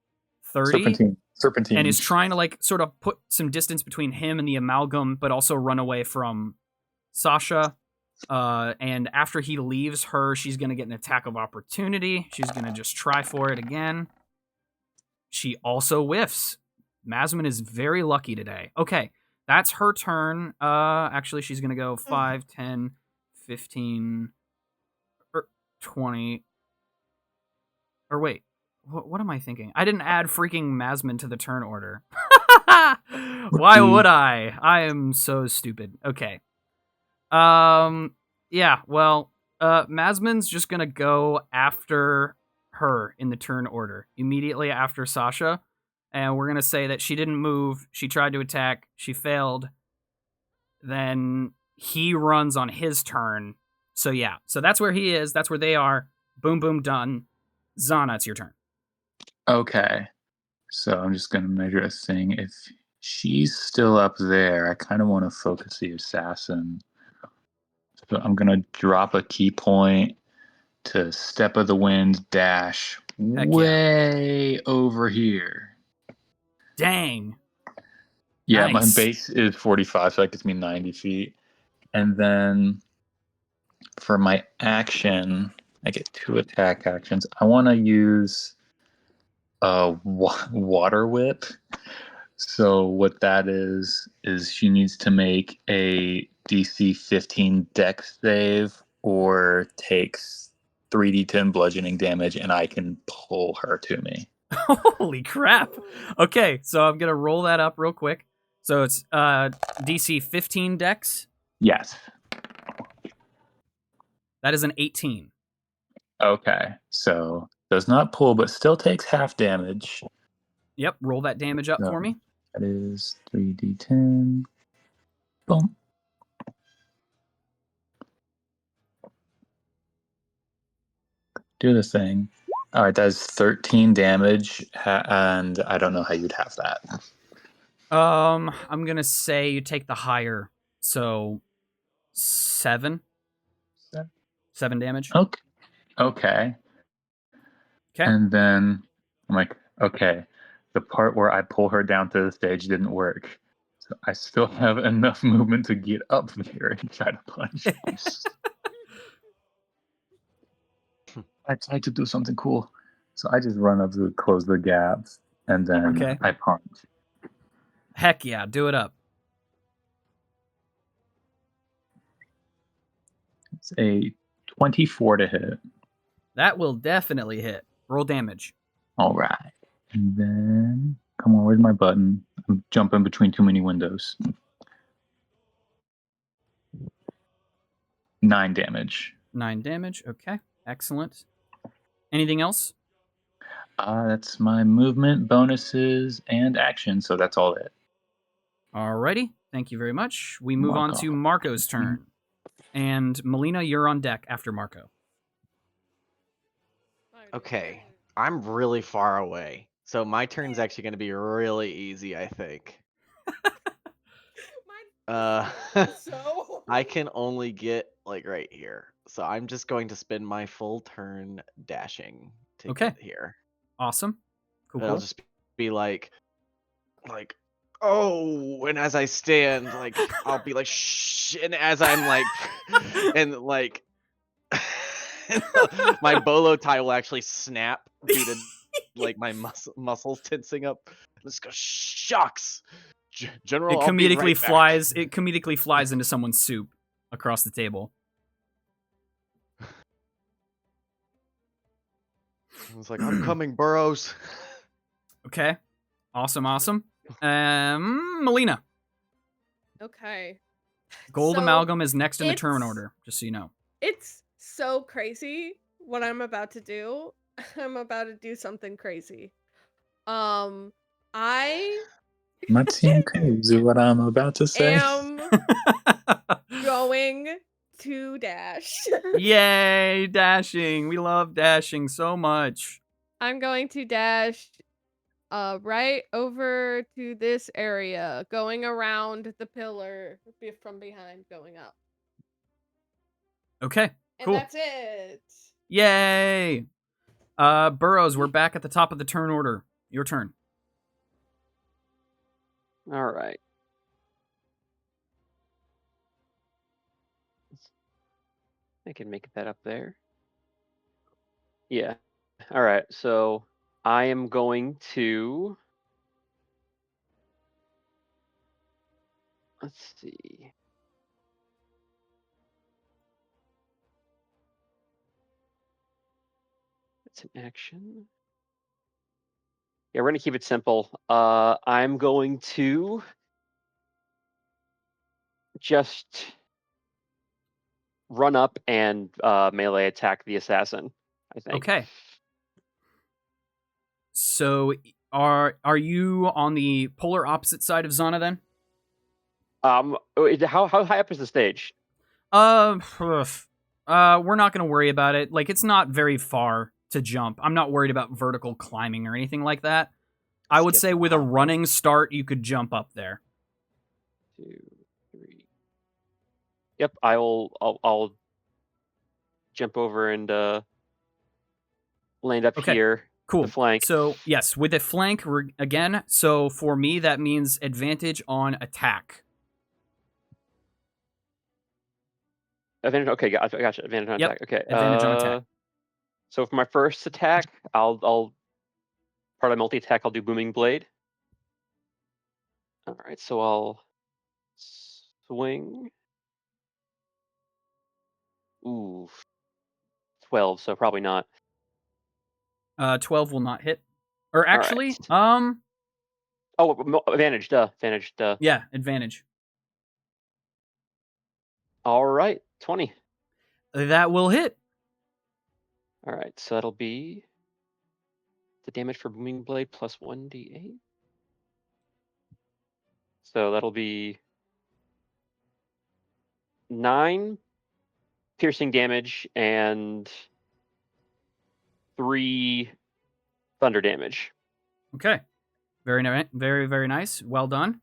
30. Serpentine. And is trying to like sort of put some distance between him and the Amalgam, but also run away from Sasha. And after he leaves her, she's going to get an attack of opportunity. She's going to just try for it again. She also whiffs. Masman is very lucky today. Okay, that's her turn. Actually, she's going to go 5, 10, 15, 20. Or wait, what am I thinking? I didn't add freaking Masman to the turn order. Why would I? I am so stupid. Okay. Yeah, well, Masman's just gonna go after her in the turn order, immediately after Sasha. And we're gonna say that she didn't move, she tried to attack, she failed. Then he runs on his turn. So yeah, so that's where he is, that's where they are. Boom, boom, done. Zana, it's your turn. Okay. So I'm just gonna measure a thing. If she's still up there, I kind of want to focus the assassin. So I'm gonna drop a key point to Step of the Wind dash Heck yeah. way over here. Dang. Yeah, my Nice. base is 45, so that gets me 90 feet. And then for my action, I get 2 attack actions. I want to use a water whip. So what that is she needs to make a DC 15 Dex save or takes 3d10 bludgeoning damage, and I can pull her to me. Holy crap. Okay, so I'm gonna roll that up real quick. So it's DC 15 Dex. Yes. That is an 18. Okay. So does not pull, but still takes half damage. Yep, roll that damage up for me. That is 3d10. Boom. Do the thing. All right, that's 13 damage, and I don't know how you'd have that. I'm gonna say you take the higher, so 7 damage. Okay. Okay. Okay. And then I'm like, okay, the part where I pull her down to the stage didn't work. So I still have enough movement to get up there and try to punch. I tried to do something cool. So I just run up to close the gaps, and then Okay. I punch. Heck yeah, do it up. It's a 24 to hit. That will definitely hit. Roll damage. All right. And then, come on, where's my button? I'm jumping between too many windows. 9 damage. 9 damage. Okay. Excellent. Anything else? That's my movement, bonuses, and action, so that's all it. Alrighty. Thank you very much. We move on Marko. to Marko's turn. And Melina, you're on deck after Marko. Okay, I'm really far away, so my turn's actually going to be really easy, I think. So I can only get like right here, so I'm just going to spend my full turn dashing to Okay. get here. Awesome. Cool. I'll just be like, oh, and as I stand, like, I'll be like, shh, and as I'm like, and like, my bolo tie will actually snap due to like my muscles tensing up. Let's go, shucks, General. It I'll be comedically right back. flies. It comedically flies into someone's soup across the table. I was like, I'm coming, Burroughs. Okay. Awesome. Melina. okay. Gold So, Amalgam is next in the turn it's- order, just so you know. It's so crazy what I'm about to do. I'm about to do something crazy. I Not seeing crazy what I'm about to say. am going to dash. Yay, dashing. We love dashing so much. I'm going to dash right over to this area, going around the pillar from behind, going up. Okay, And cool. that's it. Yay. Burroughs, we're back at the top of the turn order. Your turn. All right. I can make that up there. Yeah. All right. So I am going to. Let's see. It's an action. Yeah, we're gonna keep it simple. I'm going to just run up and melee attack the assassin, I think. Okay. So are you on the polar opposite side of Zana then? How high up is the stage? We're not gonna worry about it. Like, it's not very far to jump. I'm not worried about vertical climbing or anything like that. I would Skip say the with a hop rope. running start, you could jump up there. 2, 3. Yep, I'll jump over and land up Okay, here. Cool. The flank. So yes, with a flank again. So for me, that means advantage on attack. Advantage. Okay, gotcha. Advantage on Yep, attack. Okay. advantage on attack. So for my first attack, I'll part of multi attack. I'll do booming blade. All right. So I'll swing. Ooh, 12. So probably not. 12 will not hit. Or actually, Oh, advantage. Advantage. yeah, advantage. All right. 20. That will hit. All right. So that'll be the damage for booming blade plus 1d8. So that'll be 9 piercing damage and 3 thunder damage. Okay. Very nice. Well done.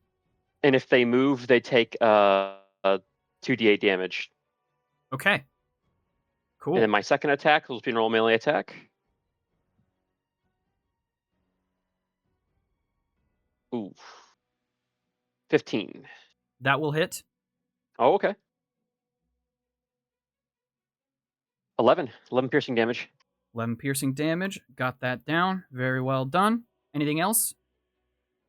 And if they move, they take 2d8 damage. Okay. Cool. And then my second attack will be a normal melee attack. Ooh. 15. That will hit. Oh, okay. 11 piercing damage. 11 piercing damage. Got that down. Very well done. Anything else?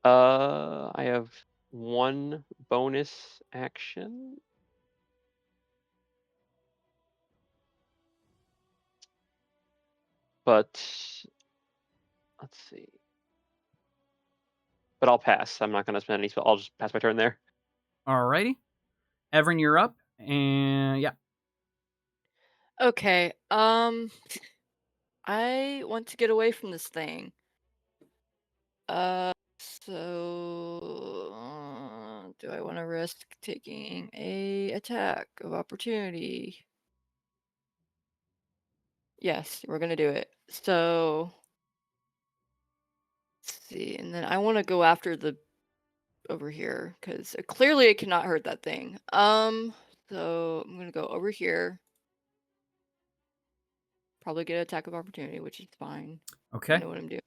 I have 1 bonus action. But let's see. But I'll pass. I'm not going to spend any spell. I'll just pass my turn there. Alrighty. Evren, you're up. And yeah. Okay. I want to get away from this thing. So do I want to risk taking a attack of opportunity? Yes, we're gonna do it. So let's see, and then I want to go after the over here because clearly it cannot hurt that thing. So I'm gonna go over here. Probably get an attack of opportunity, which is fine. Okay. I know what I'm doing.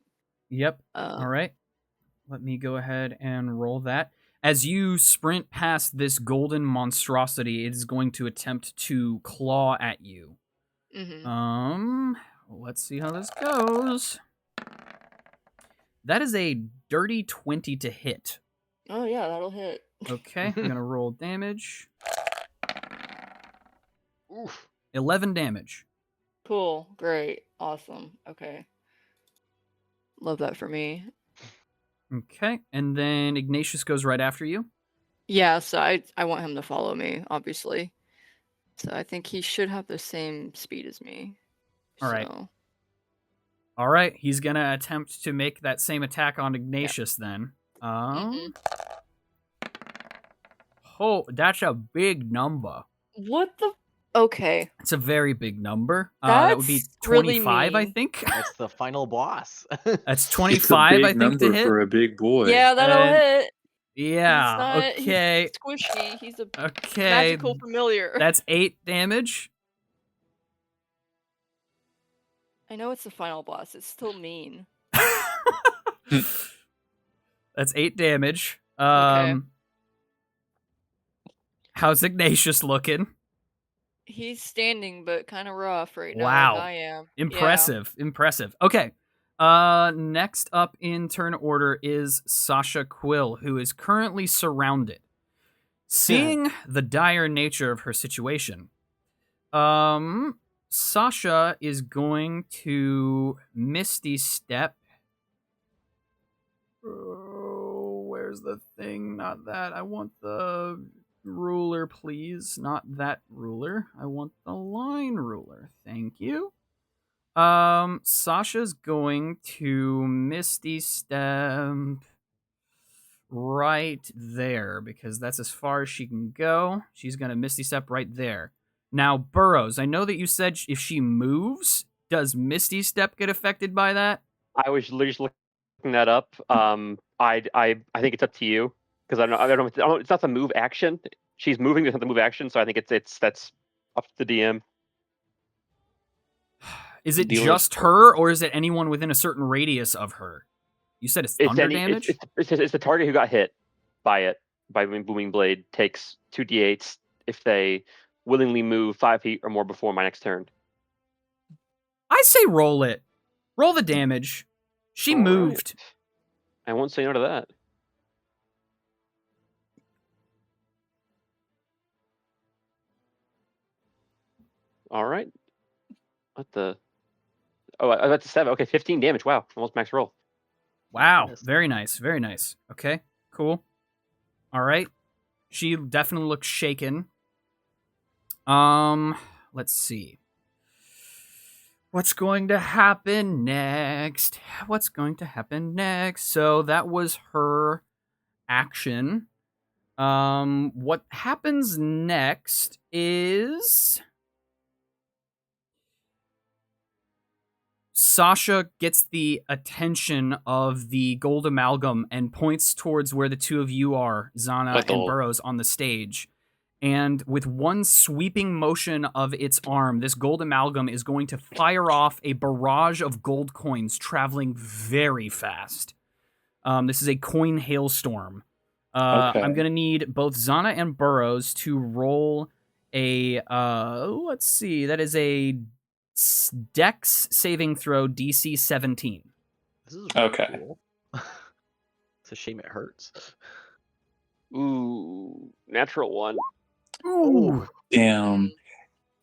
Yep. All right. Let me go ahead and roll that. As you sprint past this golden monstrosity, it is going to attempt to claw at you. Mm-hmm. Let's see how this goes. That is a dirty 20 to hit. Oh yeah, that'll hit. Okay, I'm gonna roll damage. Oof. 11 damage. Cool, great, awesome. Okay, love that for me. Okay, and then Ignatius goes right after you. Yeah, so I want him to follow me, obviously. So I think he should have the same speed as me. All right. So. All right, he's gonna attempt to make that same attack on Ignatius then. Oh, that's a big number. What the? Okay. It's a very big number. That's that would be really 25, I mean. think. That's the final boss. That's It's a 25, big I think, number to hit. for a big boy. Yeah, that'll And- hit. Yeah, okay. He's squishy. He's a Okay. magical familiar. That's 8 damage. I know it's the final boss. It's still mean. That's 8 damage. Okay. How's Ignatius looking? He's standing, but kind of rough right now. Wow. Like I am. Impressive. Okay. Next up in turn order is Sasha Quill, who is currently surrounded. Seeing the dire nature of her situation, Sasha is going to Misty Step Oh, where's the thing? Not that. I want the ruler, please. Not that ruler. I want the line ruler. Thank you. Sasha's going to Misty Step right there because that's as far as she can go. She's going to Misty Step right there. Now, Burroughs, I know that you said if she moves, does Misty Step get affected by that? I was literally just looking that up. I think it's up to you because I don't know. It's not the move action. She's moving. It's not the move action. So I think that's up to the DM. Is it Dealer's just her, or is it anyone within a certain radius of her? You said it's thunder damage? It's the target who got hit by it, by Booming Blade, takes 2d8s if they willingly move 5 feet or more before my next turn. I say roll it. Roll the damage. She All right. moved. I won't say no to that. All right. What the? Oh, that's a 7. Okay, 15 damage. Wow, almost max roll. Wow. Yes. Very nice. Very nice. Okay, cool. All right. She definitely looks shaken. Let's see. What's going to happen next? What's going to happen next? So that was her action. What happens next is Sasha gets the attention of the gold amalgam and points towards where the two of you are, Zana and Burroughs, on the stage. And with one sweeping motion of its arm, this gold amalgam is going to fire off a barrage of gold coins traveling very fast. This is a coin hailstorm. Okay. I'm going to need both Zana and Burroughs to roll a, let's see, that is a Dex saving throw DC 17. This is really Okay. cool. It's a shame it hurts. Ooh, natural 1. Ooh. Damn.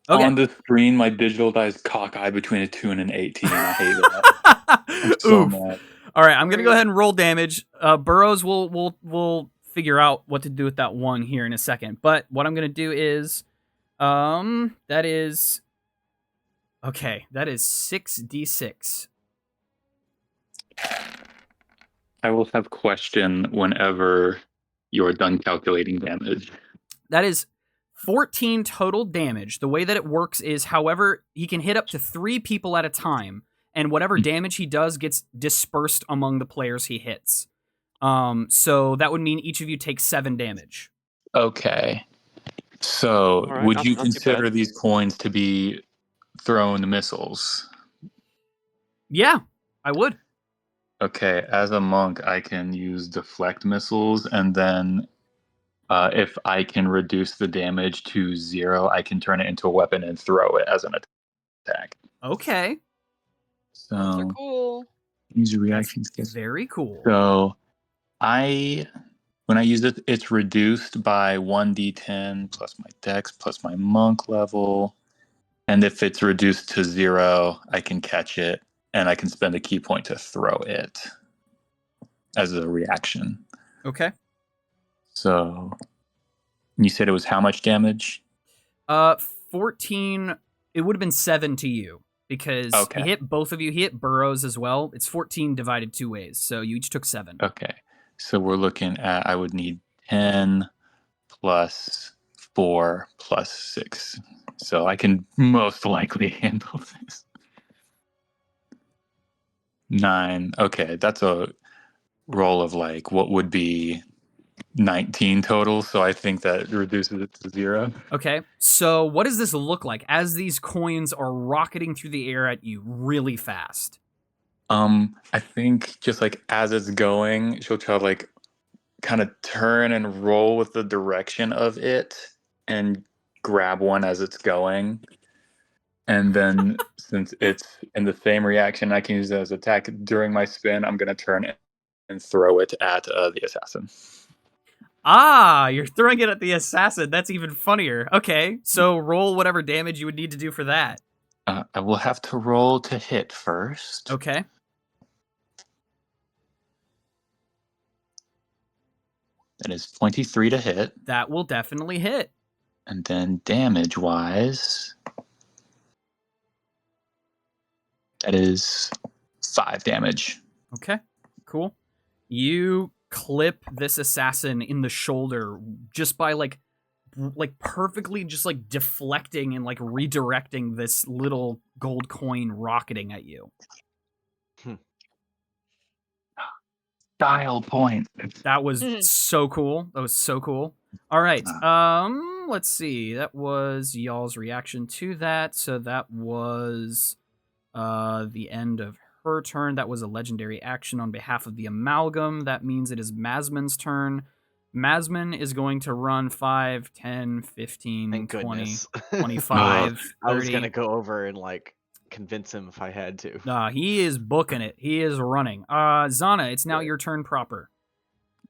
Okay. On the screen, my digital dice cockeye between a 2 and an 18. I hate that. I'm so Oof. mad. All right, I'm gonna go ahead and roll damage. Burroughs will figure out what to do with that one here in a second. But what I'm gonna do is, that is 6d6. I will have question whenever you're done calculating damage. That is 14 total damage. The way that it works is, however, he can hit up to 3 people at a time, and whatever damage he does gets dispersed among the players he hits. So that would mean each of you takes 7 damage. Okay. So, All right, would not- you not too consider bad. these coins to be thrown missiles? Yeah, I would. Okay, as a monk, I can use deflect missiles, and then if I can reduce the damage to 0, I can turn it into a weapon and throw it as an attack. Okay. Those are So, cool. use your That's reaction skills. very cool. So, when I use it, it's reduced by 1d10 plus my dex plus my monk level. And if it's reduced to 0, I can catch it and I can spend a key point to throw it as a reaction. Okay. So you said it was how much damage? 14. It would have been 7 to you because Okay. he hit both of you. He hit Burroughs as well. It's 14 divided 2 ways, so you each took 7. Okay. So we're looking at, I would need 10 plus 4 plus 6. So I can most likely handle this. 9. Okay, that's a roll of like what would be 19 total, so I think that reduces it to 0. Okay, so what does this look like as these coins are rocketing through the air at you really fast? I think just like as it's going, she'll try to like kind of turn and roll with the direction of it and grab one as it's going. And then since it's in the same reaction, I can use it as attack during my spin. I'm going to turn it and throw it at the assassin. Ah, you're throwing it at the assassin. That's even funnier. Okay, so roll whatever damage you would need to do for that. I will have to roll to hit first. Okay. That is 23 to hit. That will definitely hit. And then damage-wise, that is 5 damage. Okay, cool. You clip this assassin in the shoulder just by like perfectly just like deflecting and like redirecting this little gold coin rocketing at you. Style point. That was so cool. That was so cool. All right. Let's see. That was y'all's reaction to that. So that was the end of her turn. That was a legendary action on behalf of the Amalgam. That means it is Masman's turn. Masman is going to run 5, 10, 15, Thank 20, goodness. 25, 30. I was gonna go over and like convince him if I had to. Nah, he is booking it. He is running. Zana, it's now your turn proper.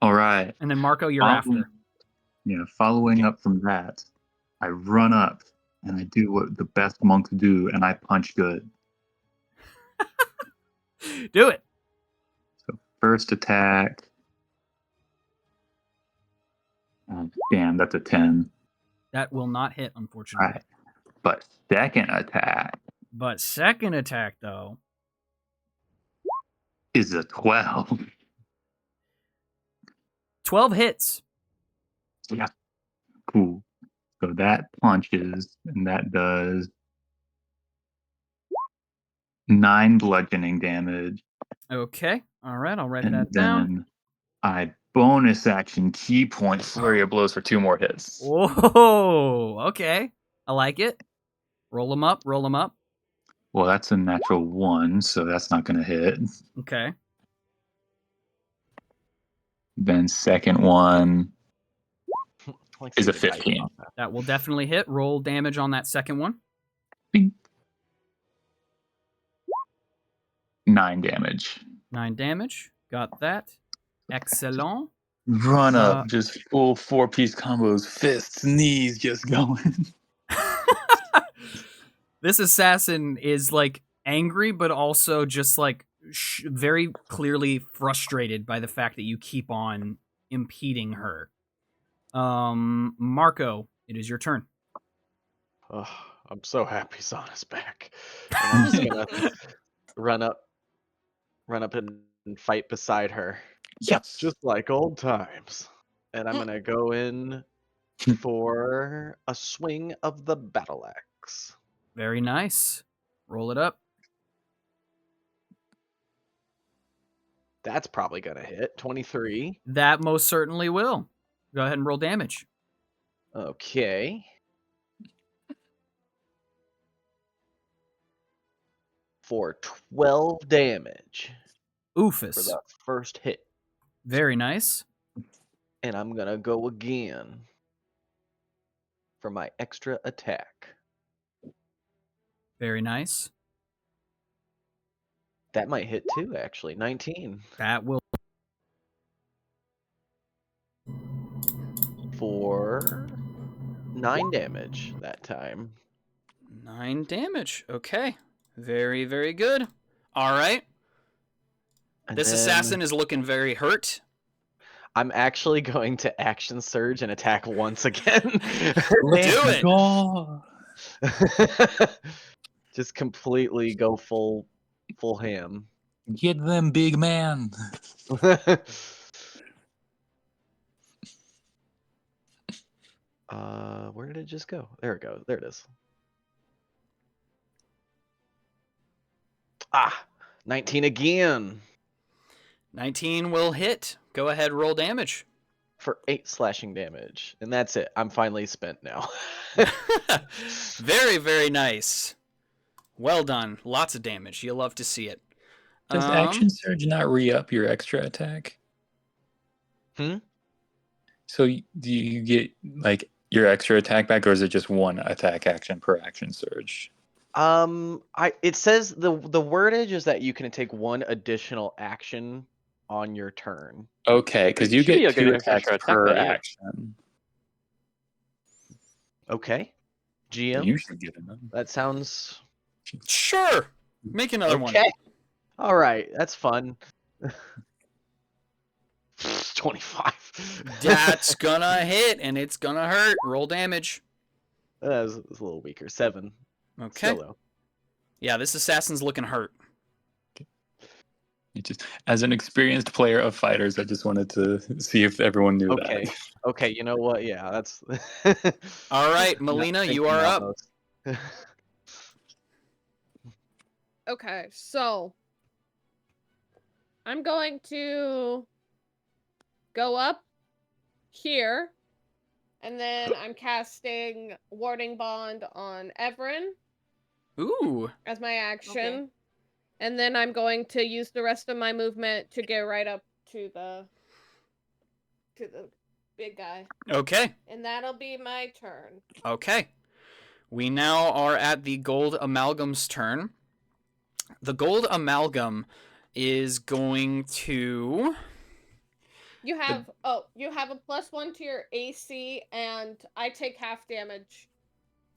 All right. And then Marko, you're after. Yeah, following up from that, I run up and I do what the best monks do, and I punch good. Do it. So first attack. Oh, damn, that's a 10. That will not hit, unfortunately. All right. But second attack But second attack, though, is a 12. 12 hits. Yeah. Cool. So that punches, and that does 9 bludgeoning damage. Okay. All right, I'll write And that then down. I bonus action key point flurry of blows for 2 more hits. Whoa. Okay. I like it. Roll them up. Roll them up. Well, that's a natural 1, so that's not going to hit. Okay. Then second one Like is a seeing the dice 15. off that. That will definitely hit. Roll damage on that second one. Bing. 9 damage. 9 damage. Got that. Excellent. Run up, just full 4-piece combos, fists, knees, just going. This assassin is like angry, but also just like very clearly frustrated by the fact that you keep on impeding her. Marko, it is your turn. Oh, I'm so happy Zana's back. And I'm just gonna run up and fight beside her. Yes. Just like old times. And I'm gonna go in for a swing of the battle axe. Very nice. Roll it up. That's probably gonna hit. 23. That most certainly will. Go ahead and roll damage. Okay. For 12 damage for Oofus. the first hit. Very nice. And I'm gonna go again for my extra attack. Very nice. That might hit too, actually. 19. That will. For 9 damage that time. 9 damage. Okay. Very, very good. All right. And This then assassin is looking very hurt. I'm actually going to action surge and attack once again. Do it. Go. Just completely go full ham. Get them, big man. Where did it just go? There it goes. There it is. 19 again. 19 will hit. Go ahead, roll damage. For 8 slashing damage. And that's it. I'm finally spent now. Very, very nice. Well done. Lots of damage. You'll love to see it. Does action surge not re-up your extra attack? So do you get like your extra attack back, or is it just one attack action per action surge? It says the wordage is that you can take one additional action on your turn. Okay, because you should be get able to 2 get extra attacks attack per then, yeah. action. Okay. GM. You should get another. That sounds Sure. Make another one. okay. All right, that's fun. 25. That's gonna hit, and it's gonna hurt. Roll damage. That was a little weaker. 7. Okay. Still though. Yeah, this assassin's looking hurt. As an experienced player of fighters, I just wanted to see if everyone knew Okay. that. Okay, you know what? Yeah, that's. All right, Not Melina, you thinking are out up. those. Okay, so I'm going to go up here, and then I'm casting Warding Bond on Evren Ooh. as my action. Okay. And then I'm going to use the rest of my movement to get right up to the big guy. Okay. And that'll be my turn. Okay. We now are at the Gold Amalgam's turn. The Gold Amalgam is going to... You have you have a +1 to your AC, and I take half damage.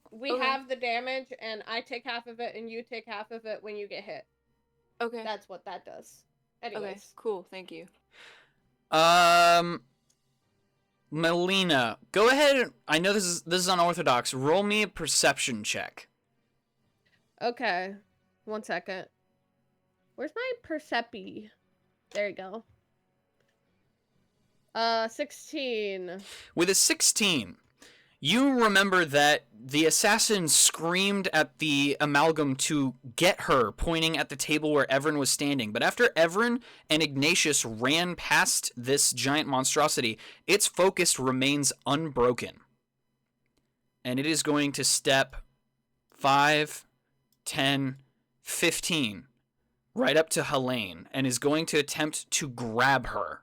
We Okay. have the damage, and I take half of it, and you take half of it when you get hit. Okay. That's what that does. Anyways. Okay. Cool. Thank you. Melina, go ahead. I know this is unorthodox. Roll me a perception check. Okay. 1 second. Where's my Percepi? There you go. 16. With a 16, you remember that the assassin screamed at the amalgam to get her, pointing at the table where Evren was standing. But after Evren and Ignatius ran past this giant monstrosity, its focus remains unbroken. And it is going to step 5, 10, 15, right up to Helene, and is going to attempt to grab her.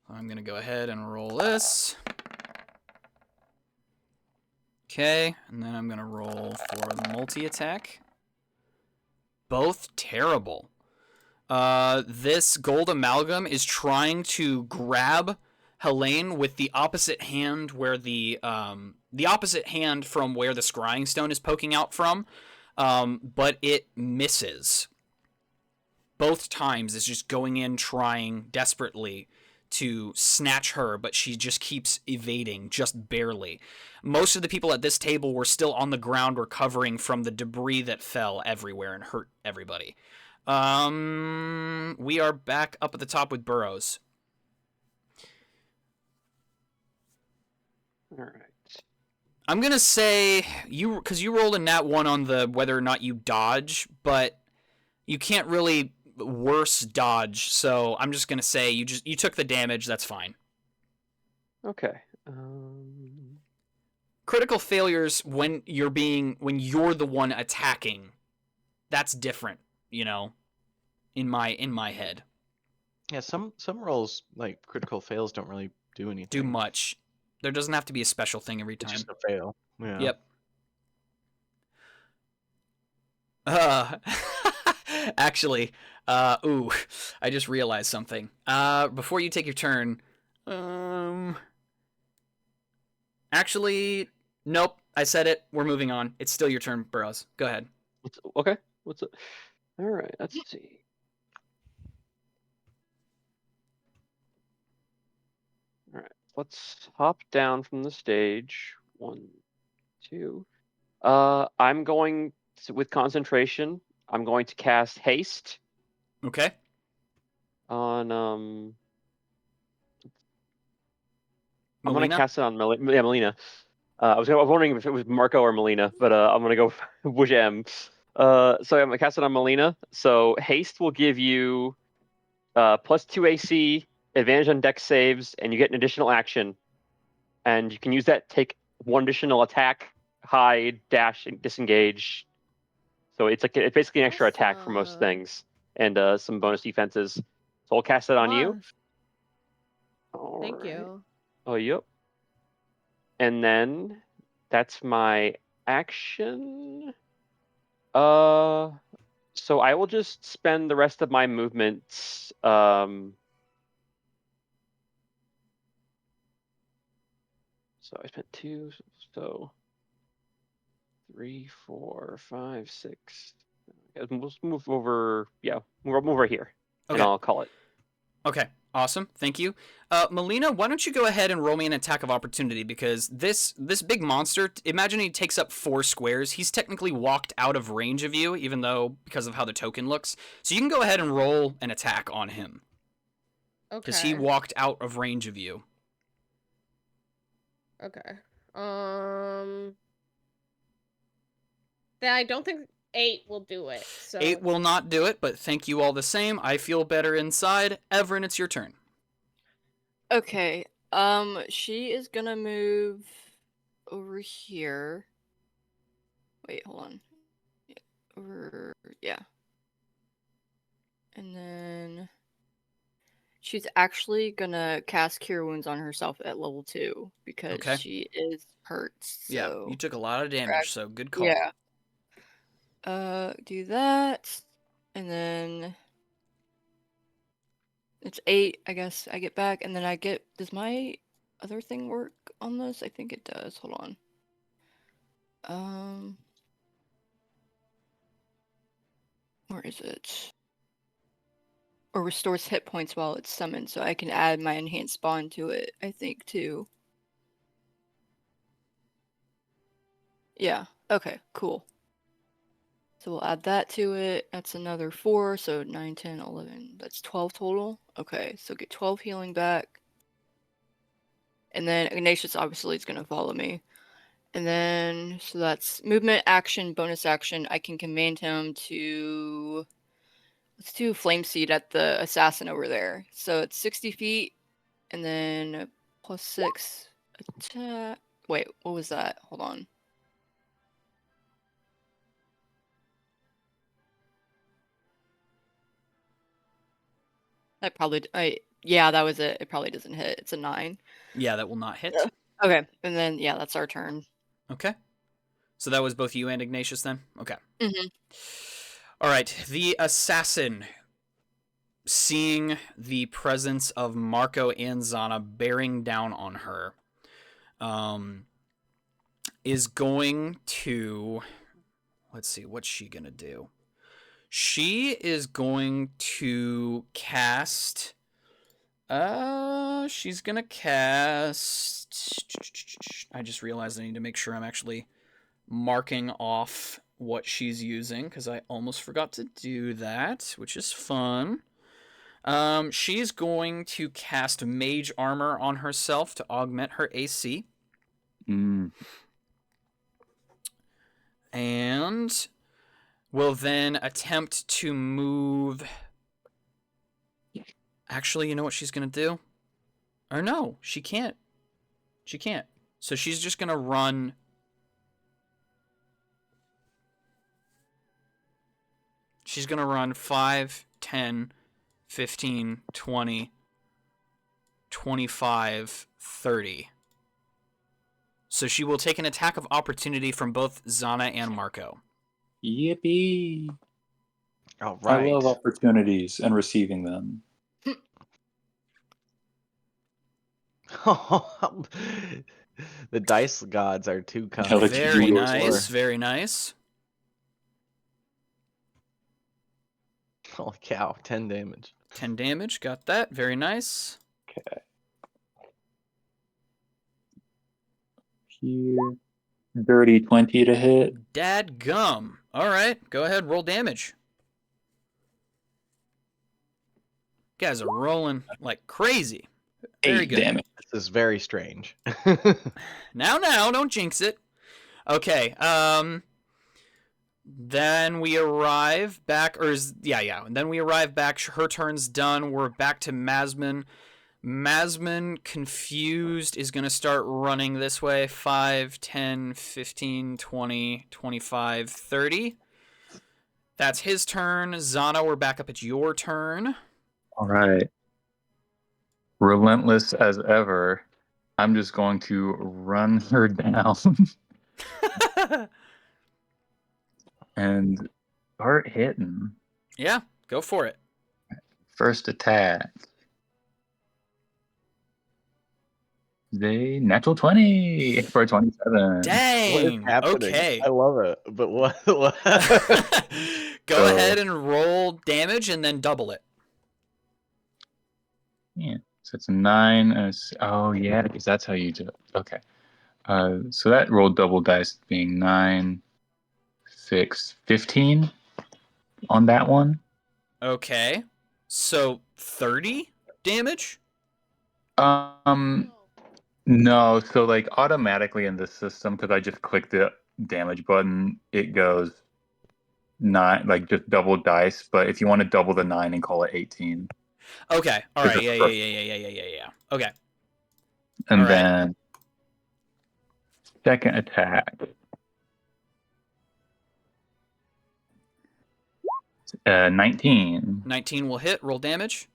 I'm going to go ahead and roll this. Okay, and then I'm going to roll for the multi-attack. Both terrible. This gold amalgam is trying to grab Helene with the opposite hand where the opposite hand from where the scrying stone is poking out from, but it misses. Both times it's just going in trying desperately to snatch her, but she just keeps evading, just barely. Most of the people at this table were still on the ground recovering from the debris that fell everywhere and hurt everybody. We are back up at the top with Burroughs. All right. I'm going to say, because you rolled a nat 1 on the whether or not you dodge, but you can't really worse dodge, so I'm just going to say you took the damage, that's fine. Okay. Critical failures when you're the one attacking, that's different, you know, in my head. Yeah, some rolls like critical fails don't really do anything. Do much. There doesn't have to be a special thing every It's time. just a fail. Yeah. Yep. Actually, I just realized something. Before you take your turn, actually, nope, I said it. We're moving on. It's still your turn, Burroughs. Go ahead. Okay. What's it? All right. Let's see. All right. Let's hop down from the stage. 1, 2. I'm going to, with concentration. I'm going to cast haste Okay. on I'm going to Melina? cast it on Melina. I was wondering if it was Marko or Melina, but I'm going to go which M. So I'm going to cast it on Melina. So haste will give you +2 AC, advantage on dex saves, and you get an additional action. And you can use that to take 1 additional attack, hide, dash, and disengage. So it's basically an extra attack for most Awesome. things, and some bonus defenses. So I'll cast it on you. Thank Alright. you. Oh, yep. And then that's my action. So I will just spend the rest of my movements. So I spent 2. So 3, 4, 5, 6. We'll move over. Yeah, we'll move over here, and Okay. I'll call it. Okay, awesome. Thank you. Melina, why don't you go ahead and roll me an attack of opportunity, because this big monster, imagine he takes up 4 squares. He's technically walked out of range of you, even though because of how the token looks. So you can go ahead and roll an attack on him. Because he Okay. walked out of range of you. Okay. Then I don't think 8 will do it. So 8 will not do it, but thank you all the same. I feel better inside. Evren, it's your turn. Okay. She is gonna move over here. Wait, hold on. Yeah. And then she's actually gonna cast Cure Wounds on herself at level 2 because Okay. she is hurt. Yeah, So you took a lot of damage, so good call. yeah. Do that, and then it's 8. I guess I get back, and then I get. Does my other thing work on this? I think it does. Hold on. Where is it? Or restores hit points while it's summoned, so I can add my enhanced bond to it, I think, too. Yeah, okay, cool. So we'll add that to it. That's another 4, so 9, 10, 11. That's 12 total. Okay, so get 12 healing back. And then Ignatius obviously is going to follow me. And then, so that's movement, action, bonus action. I can command him to... Let's do Flame Seed at the assassin over there. So it's 60 feet, and then +6 attack. Wait, what was that? Hold on. That probably, yeah, that was it. It probably doesn't hit. It's a 9. Yeah, that will not hit. Yeah. Okay, and then, yeah, that's our turn. Okay. So that was both you and Ignatius then? Okay. Mm-hmm. All right, the assassin, seeing the presence of Marko and Zana bearing down on her, is going to... Let's see, what's she going to do? She is going to cast... she's going to cast... I just realized I need to make sure I'm actually marking off what she's using, because I almost forgot to do that, which is fun. She's going to cast Mage Armor on herself to augment her AC. And will then attempt to move... Actually, you know what she's going to do? Or no, she can't. She can't. So she's just going to run... She's going to run 5, 10, 15, 20, 25, 30. So she will take an attack of opportunity from both Zana and Marko. Yippee! All right. I love opportunities and receiving them. The dice gods are too kind. I'll let you Very do yours nice, more. very nice. Holy cow, 10 damage. 10 damage, got that. Very nice. Okay. Here. Dirty 20 to hit. Dadgum. All right, go ahead, roll damage. You guys are rolling like crazy. Very 8 good. damage. This is very strange. Now, don't jinx it. Okay, then we arrive back, and then we arrive back. Her turn's done. We're back to Masman. Masman, confused, is going to start running this way. 5, 10, 15, 20, 25, 30. That's his turn. Zana, we're back up at your turn. All right. Relentless as ever. I'm just going to run her down and start hitting. Yeah, go for it. First attack. They natural 20 for 27. Dang. What is happening? Okay. I love it. But what? Go ahead and roll damage and then double it. Yeah. So it's a 9. Oh, yeah, because that's how you do it. Okay. So that rolled double dice being 9, 6, 15 on that one. Okay. So 30 damage? No, so like automatically in this system, because I just clicked the damage button, it goes 9, like just double dice. But if you want to double the 9 and call it 18. Okay. All right. Yeah. Okay. And All right. then second attack. 19. 19 will hit. Roll damage.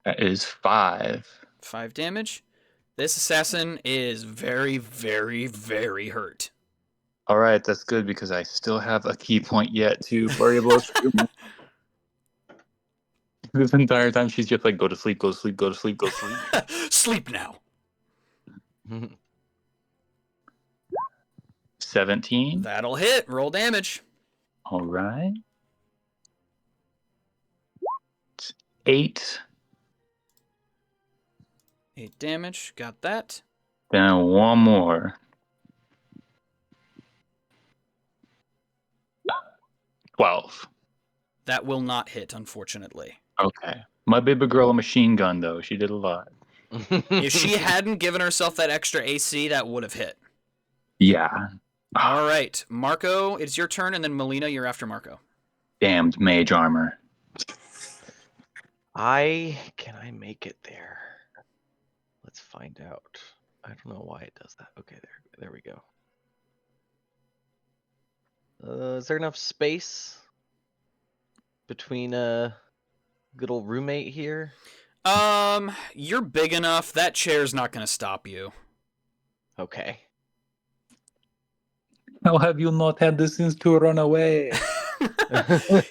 That is 5. 5 damage. This assassin is very, very, very hurt. All right, that's good because I still have a key point yet to flurry of blows. This entire time she's just like, go to sleep, go to sleep, go to sleep, go to sleep. Sleep now. 17. That'll hit. Roll damage. All right. 8. 8 damage. Got that. Then one more. 12. That will not hit, unfortunately. Okay. My baby girl a machine gun though. She did a lot. If she hadn't given herself that extra AC, that would have hit. Yeah. All right. Marko, it's your turn, and then Melina, you're after Marko. Damned mage armor. Can I make it there? Let's find out. I don't know why it does that. Okay, there we go. Is there enough space between good old roommate here? You're big enough. That chair's not going to stop you. Okay. How have you not had the sense to run away?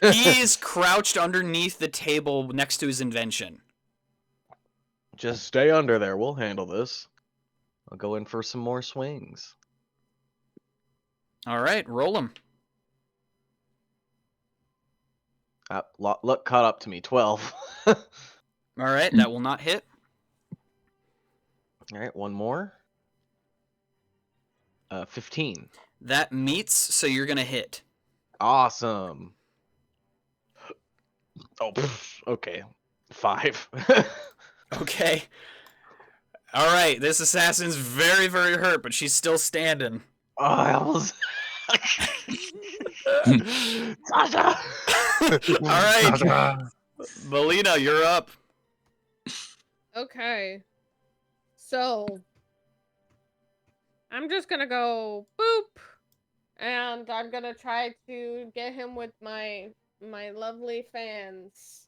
He is crouched underneath the table next to his invention. Just stay under there. We'll handle this. I'll go in for some more swings. All right, roll him. Luck caught up to me. 12. All right, that will not hit. All right, one more. 15. That meets, so you're going to hit. Awesome. Oh, okay. 5. Okay. All right, this assassin's very, very hurt, but she's still standing. Oh, I almost... Sasha! All right. Melina, you're up. Okay. So I'm just gonna go boop, and I'm gonna try to get him with my lovely fans,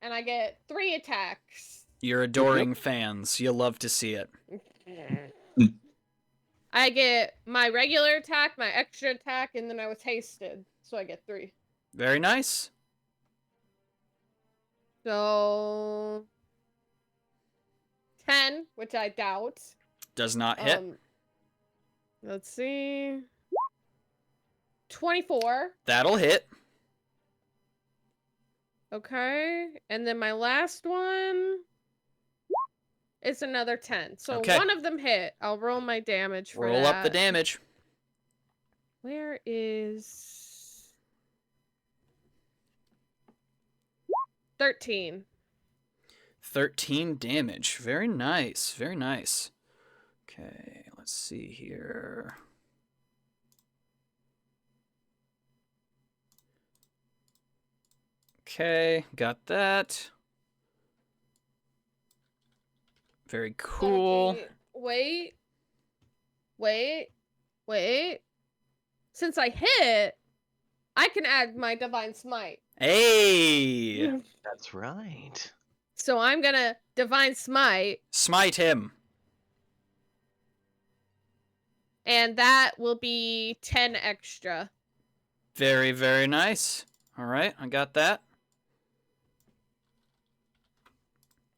and I get 3 attacks. Your adoring fans. You'll love to see it. I get my regular attack, my extra attack, and then I was hasted, so I get 3. Very nice. So 10, which I doubt. Does not hit. Let's see. 24. That'll hit. Okay. And then my last one is another 10. So Okay. one of them hit. I'll roll my damage for Roll that. up the damage. Where is 13. 13 damage. Very nice. Very nice. Okay, let's see here. Okay, got that. Very cool. 17. Wait. Since I hit, I can add my Divine Smite. Hey! That's right. So I'm gonna Divine Smite, Smite him. and that will be 10 extra. Very, very nice. All right, I got that.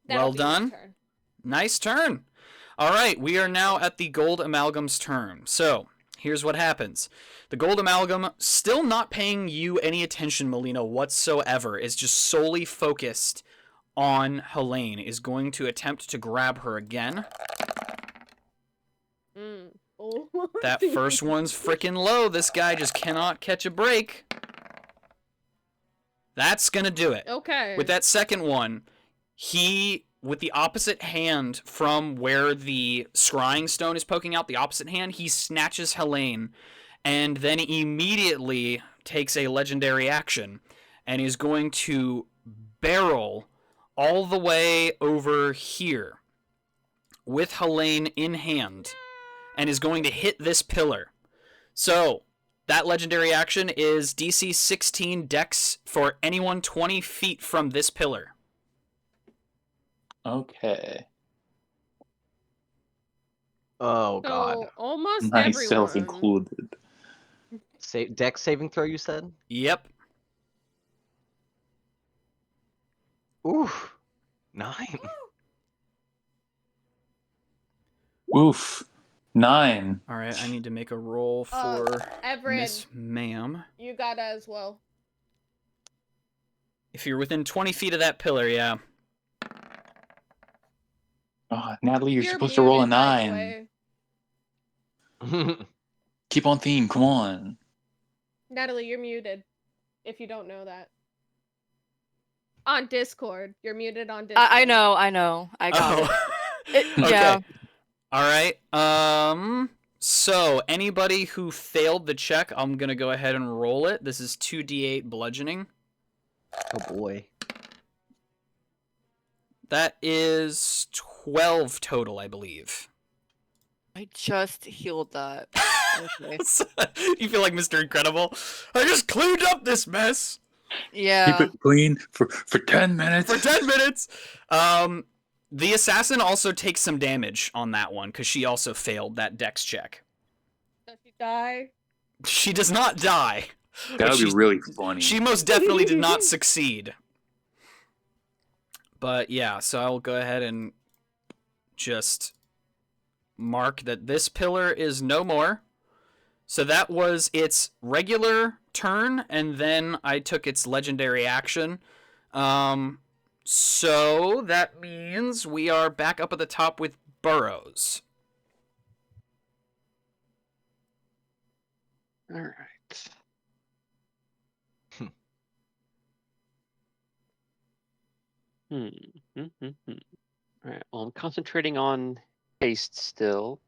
That'll Well be my done. turn. Nice turn. All right, we are now at the Gold Amalgam's turn. So here's what happens. The gold amalgam, still not paying you any attention, Melina, whatsoever, is just solely focused on Helene, is going to attempt to grab her again. Oh. That first one's freaking low. This guy just cannot catch a break. That's gonna do it. Okay. With that second one, he, with the opposite hand from where the scrying stone is poking out, the opposite hand, he snatches Helene and then immediately takes a legendary action and is going to barrel all the way over here with Helene in hand and is going to hit this pillar. So, that legendary action is DC 16 Dex for anyone 20 feet from this pillar. Okay. Oh god. So almost Myself everyone. included. Dex saving throw, you said? Yep. Ooh. 9. Oof. 9. All right, I need to make a roll for Evren, Miss Ma'am. you got it as well. If you're within 20 feet of that pillar, yeah. Oh, Natalie, you're supposed to roll a muted, by the 9. way. Keep on theme, come on. Natalie, you're muted. If you don't know that. On Discord. You're muted on Discord. I know. I got it. Okay. Yeah. All right. So anybody who failed the check, I'm gonna go ahead and roll it. This is 2d8 bludgeoning. Oh boy. That is 12 total, I believe. I just healed that. Okay. You feel like Mr. Incredible? I just cleaned up this mess Yeah. Keep it clean for 10 minutes. for 10 minutes. The assassin also takes some damage on that one because she also failed that dex check. Does she die? She does not die. That would be really funny. She most definitely did not succeed. But yeah, so I'll go ahead and just mark that this pillar is no more. So that was its regular turn, and then I took its legendary action. So that means we are back up at the top with Burroughs. All right. All right. Well, I'm concentrating on haste still.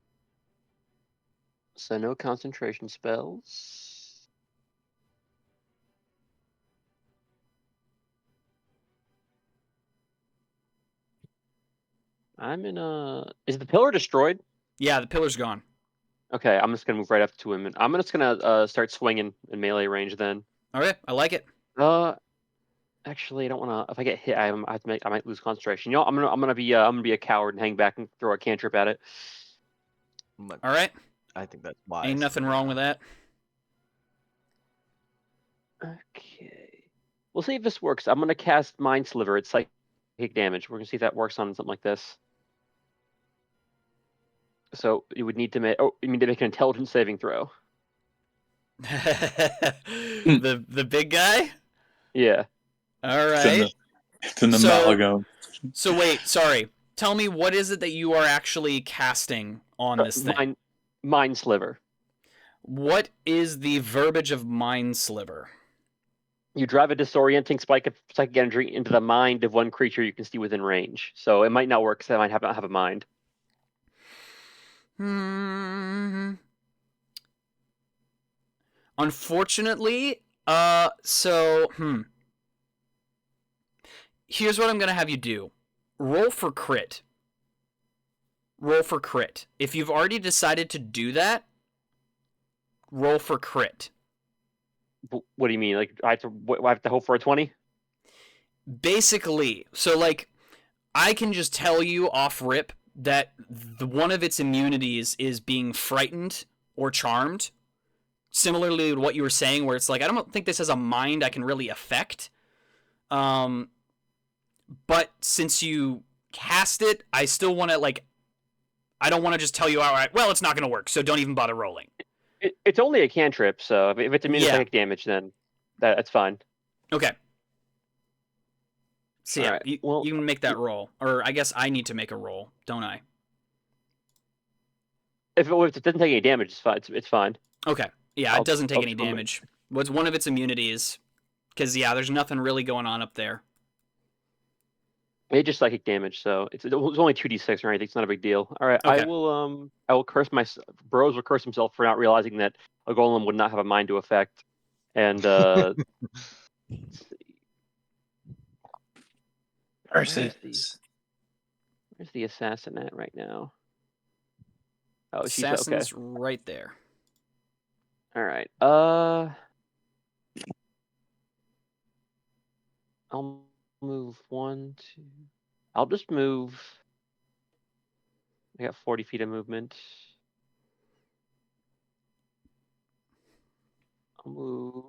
So no concentration spells. I'm in a... Is the pillar destroyed? Yeah, the pillar's gone. Okay, I'm just gonna move right up to him, and I'm just gonna start swinging in melee range then. Okay, I like it. Actually, I don't want to. If I get hit, I might lose concentration. You know, I'm gonna be a coward and hang back and throw a cantrip at it. All right. I think that's wise. Ain't nothing wrong with that. Okay. We'll see if this works. I'm gonna cast Mind Sliver. It's psychic damage. We're gonna see if that works on something like this. So you would need to make. Oh, you need to make an intelligence saving throw. the big guy? Yeah. All right. It's an amalgam. So wait, sorry. Tell me, what is it that you are actually casting on this thing? Mind Sliver. What is the verbiage of Mind Sliver? You drive a disorienting spike of psychic energy into the mind of one creature you can see within range. So it might not work because I might not have a mind. Unfortunately, here's what I'm going to have you do. Roll for crit. Roll for crit. If you've already decided to do that, roll for crit. What do you mean? Like, I have to hope for a 20? Basically, so like, I can just tell you off rip that one of its immunities is being frightened or charmed. Similarly to what you were saying, where it's like, I don't think this has a mind I can really affect. But since you cast it, I still want to, like, I don't want to just tell you outright, well, it's not going to work, so don't even bother rolling. It's only a cantrip, so if it's immune to Yeah. psychic damage, then that's fine. Okay. So yeah, Alright, you well- can make that roll. Or I guess I need to make a roll, don't I? If it doesn't take any damage, it's fine. It's fine. Okay. Yeah, I'll- it doesn't take I'll any swim it. damage. What's one of its immunities? Because, yeah, there's nothing really going on up there. It just psychic damage, so it's only 2d6 or anything. It's not a big deal. All right, Okay. I will curse Burroughs will curse himself for not realizing that a golem would not have a mind to affect, and let's see. Curses. Where's the assassin at right now? Oh, she's okay. Assassin's right there. All right. I'll move 1, 2. I'll just move. I got 40 feet of movement. I'll move.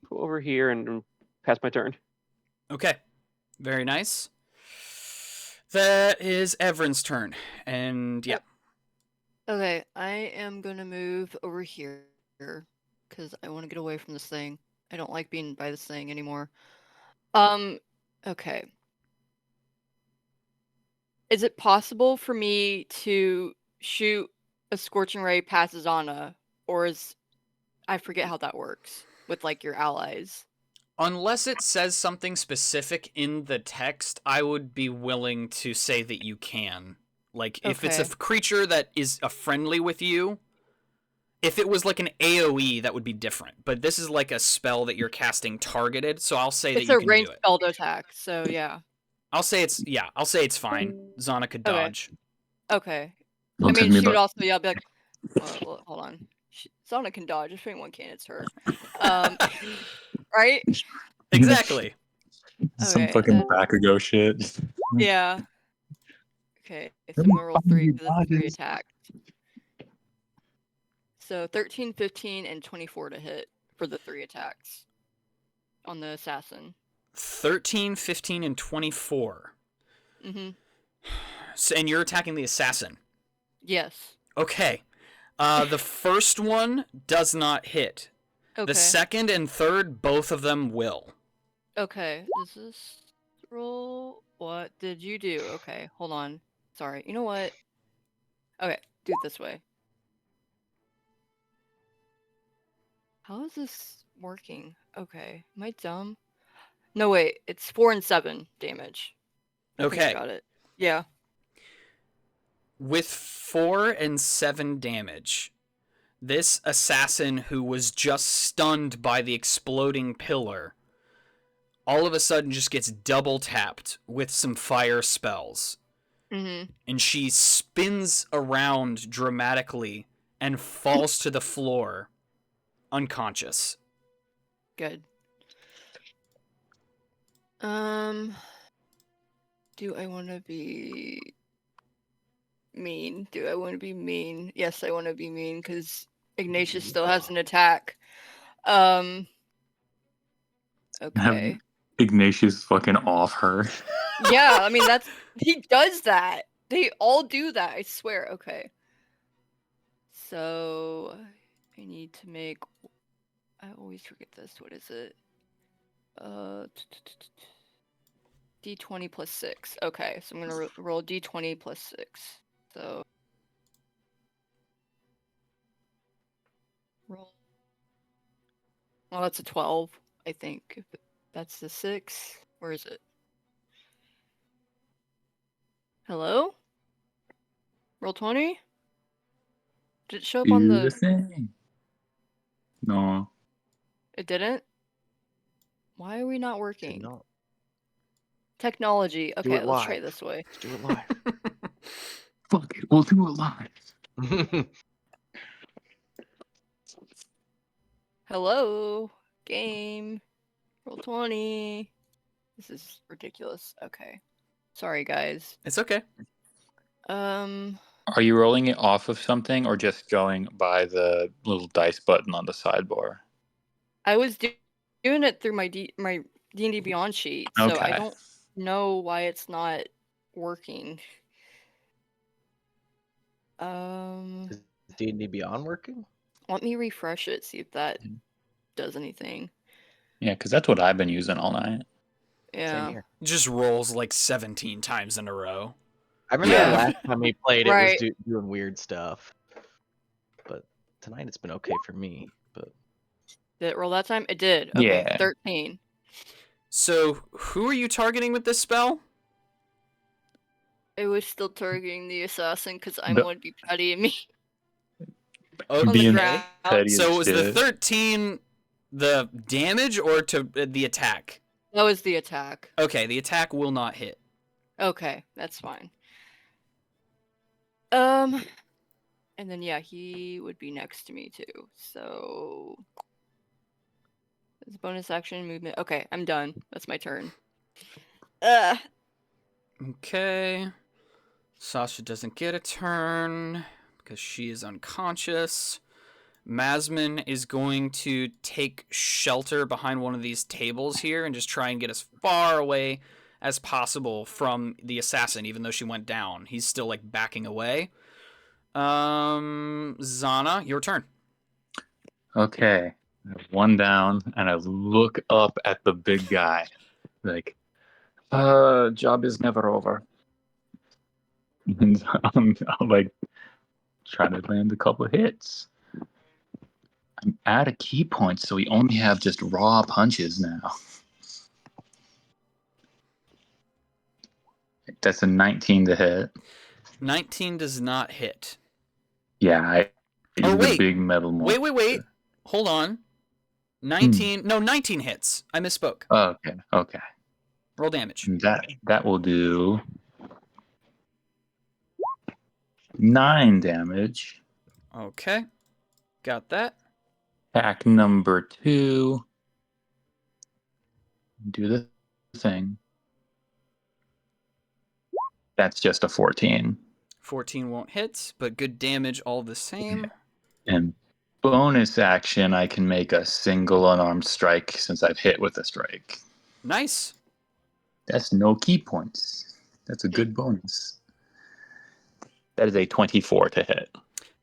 Go over here and pass my turn. Okay. Very nice. That is Evren's turn. And, yeah. Okay, I am gonna move over here because I want to get away from this thing. I don't like being by this thing anymore. Okay. Is it possible for me to shoot a scorching ray past Zana, or is I forget how that works with like your allies? Unless it says something specific in the text, I would be willing to say that you can. Like, if it's a Okay. creature that is a friendly with you, if it was like an AoE, that would be different. But this is like a spell that you're casting targeted, so I'll say It's that you a can ranged do it. spell to attack, so yeah. I'll say it's fine. Zana could Okay. dodge. Okay. Don't I take mean, me she would about- also, yeah, be like, well, hold on. Zana can dodge. If anyone can, it's her. Right? Exactly. Some Okay, fucking then- Bakugo shit. Yeah. Okay, so I'm gonna roll 3 for the 3 attacks. So 13, 15, and 24 to hit for the 3 attacks on the assassin. 13, 15, and 24. Mm-hmm. So, and you're attacking the assassin. Yes. Okay. The first one does not hit. Okay. The second and third, both of them will. Okay. Does this roll? What did you do? Okay, hold on. Sorry. You know what? Okay, do it this way. How is this working? Okay. Am I dumb? No, wait. It's 4 and 7 damage. I think I Okay. got it. Yeah. With 4 and 7 damage, this assassin who was just stunned by the exploding pillar all of a sudden just gets double tapped with some fire spells. Mm-hmm. And she spins around dramatically and falls to the floor, unconscious. Good. Do I want to be mean? Do I want to be mean? Yes, I want to be mean because Ignatius still has an attack. Okay. Ignatius fucking off her. Yeah, I mean he does that. They all do that, I swear. Okay. So I need to make I always forget this. What is it? D20 plus 6. Okay, so I'm gonna roll D20 plus 6. So roll. Well, that's a 12, I think. If that's the 6. Where is it? Hello? Roll 20? Did it show up on Do the the... thing. No. It didn't? Why are we not Did working? not. Technology. Do Okay, it let's try live. this way. Let's do it live. Fuck it. We'll do it live. Hello? Game. Roll 20. This is ridiculous. Okay. Sorry, guys. It's okay. Are you rolling it off of something or just going by the little dice button on the sidebar? I was doing it through my D&D Beyond sheet, so I Okay. don't know why it's not working. Is D&D Beyond working? Let me refresh it, see if that does anything. Yeah, because that's what I've been using all night. Same Yeah. here. Just rolls like 17 times in a row. I remember Yeah. the last time we played, it was Right. doing weird stuff. But tonight it's been okay for me. But Did it roll that time? It did. Okay, Yeah. 13. So, who are you targeting with this spell? It was still targeting the assassin because I'm The- going to be petty and me. Oh, On the Being ground. petty so as was the shit. 13 the damage or to the attack? That was the attack. Okay, the attack will not hit. Okay, that's fine. And then yeah, he would be next to me too. So it's a bonus action movement. Okay, I'm done. That's my turn. Okay. Sasha doesn't get a turn because she is unconscious. Masman is going to take shelter behind one of these tables here and just try and get as far away as possible from the assassin, even though she went down. He's still like backing away. Zana, your turn. Okay. I have one down, and I look up at the big guy. Like, job is never over. And I'm like, trying to land a couple hits. I'm out of key points, so we only have just raw punches now. That's a 19 to hit. 19 does not hit. Yeah, I Oh, use the wait. big metal monster. Wait. Hold on. 19. No, 19 hits. I misspoke. Okay. Roll damage. That will do 9 damage. Okay. Got that. Attack number 2. Do the thing. That's just a 14. 14 won't hit, but good damage all the same. And bonus action, I can make a single unarmed strike since I've hit with a strike. Nice. That's no key points. That's a good bonus. That is a 24 to hit.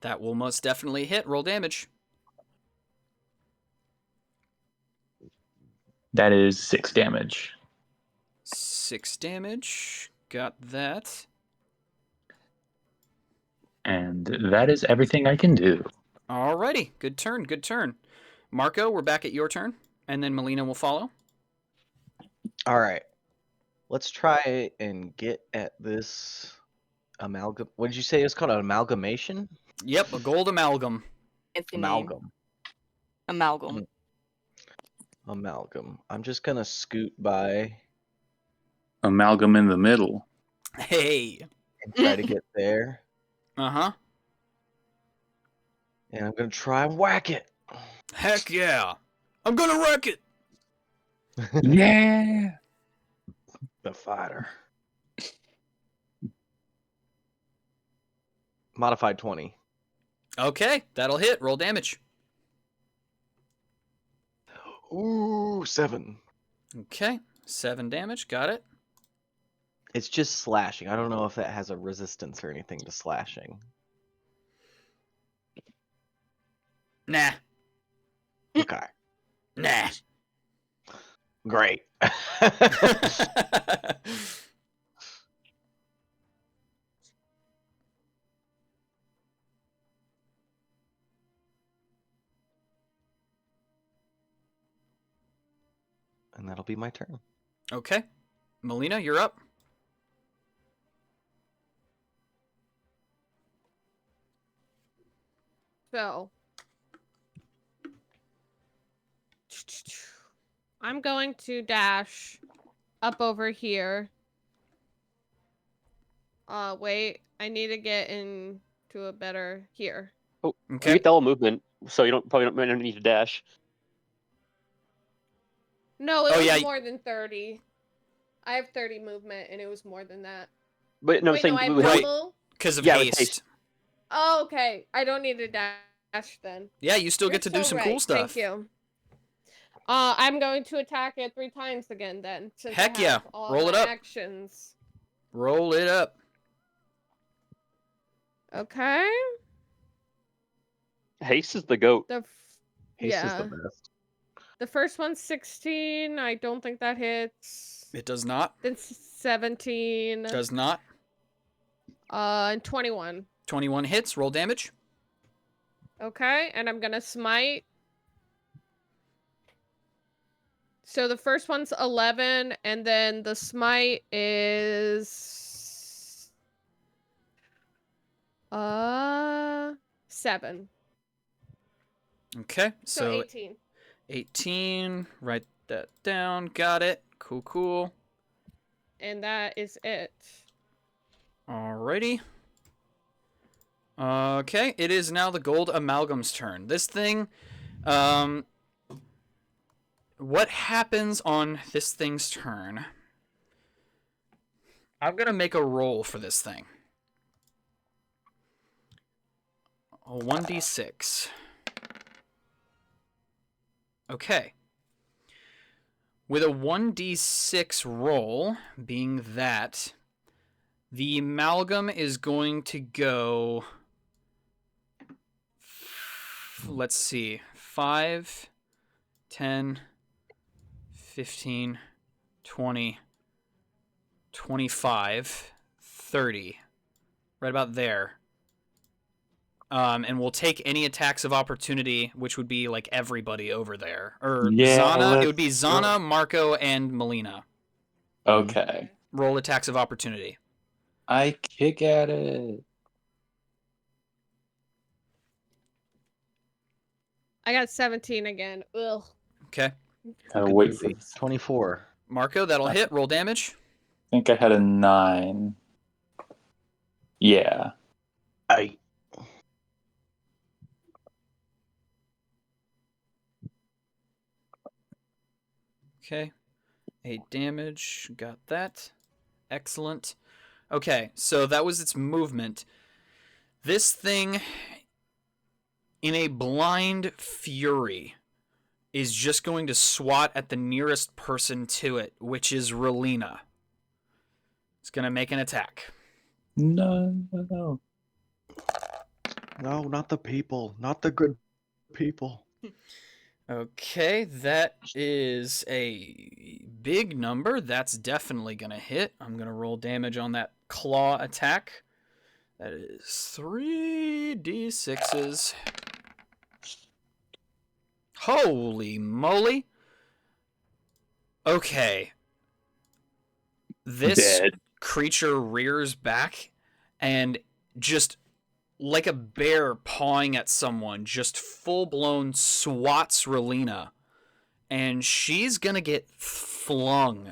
That will most definitely hit. Roll damage. That is 6 damage. 6 damage. Got that. And that is everything I can do. Alrighty. Good turn. Marko, we're back at your turn. And then Melina will follow. all right, let's try and get at this amalgam. What did you say it was called? An amalgamation? Yep, a gold amalgam. Fancy name. Amalgam. Amalgam. Amalgam. I'm just gonna scoot by Amalgam in the middle. Hey. and try to get there, Uh-huh. and I'm gonna try and whack it. Heck yeah. I'm gonna wreck it. Yeah! The fighter. Modified 20. Okay, that'll hit. Roll damage. Ooh, 7. Okay, 7 damage. Got it. It's just slashing. I don't know if that has a resistance or anything to slashing. Nah. Okay. Nah. Great. And that'll be my turn. Okay. Melina, you're up. So I'm going to dash up over here. Wait, I need to get into a better here. You Okay. get double movement, so you probably don't need to dash. No, it Oh, was yeah. more than 30. I have 30 movement, and it was more than that. But no, I'm Wait, saying no, I have with- Right. double. Because of Yeah, with haste. haste. Oh, okay. I don't need to dash then. Yeah, you still get to You're do so some right. cool stuff. Thank you. I'm going to attack it 3 times again then. Since Heck I yeah. have all Roll my it up. actions. Roll it up. Okay. Haste is the goat. Haste is the Yeah. best. The first one's 16. I don't think that hits. It does not. Then 17. Does not. And 21. 21 hits. Roll damage. Okay, and I'm gonna smite. So the first one's 11, and then the smite is 7. Okay, So so 18. 18. Write that down. Got it. Cool. And that is it. Alrighty. Okay, it is now the gold amalgam's turn. This thing, what happens on this thing's turn? I'm gonna make a roll for this thing. A 1d6. Okay. With a 1d6 roll, being that, the amalgam is going to go... Let's see. 5, 10, 15, 20, 25, 30. Right about there. And we'll take any attacks of opportunity, which would be like everybody over there. Or Zana. It would be Zana, Marko, and Melina. Okay. Roll attacks of opportunity. I kick at it. I got 17 again. Ugh. Okay. Gotta wait for. 24. Marko, that'll hit. Roll damage. I think I had a 9. Yeah. Okay. 8 damage. Got that. Excellent. Okay, so that was its movement. This thing, in a blind fury, is just going to swat at the nearest person to it, which is Relina. It's going to make an attack. No. No, not the people. Not the good people. Okay, that is a big number. That's definitely going to hit. I'm going to roll damage on that claw attack. That is 3d6s. Holy moly. Okay. This creature rears back and just like a bear pawing at someone, just full-blown swats Relina. And she's gonna get flung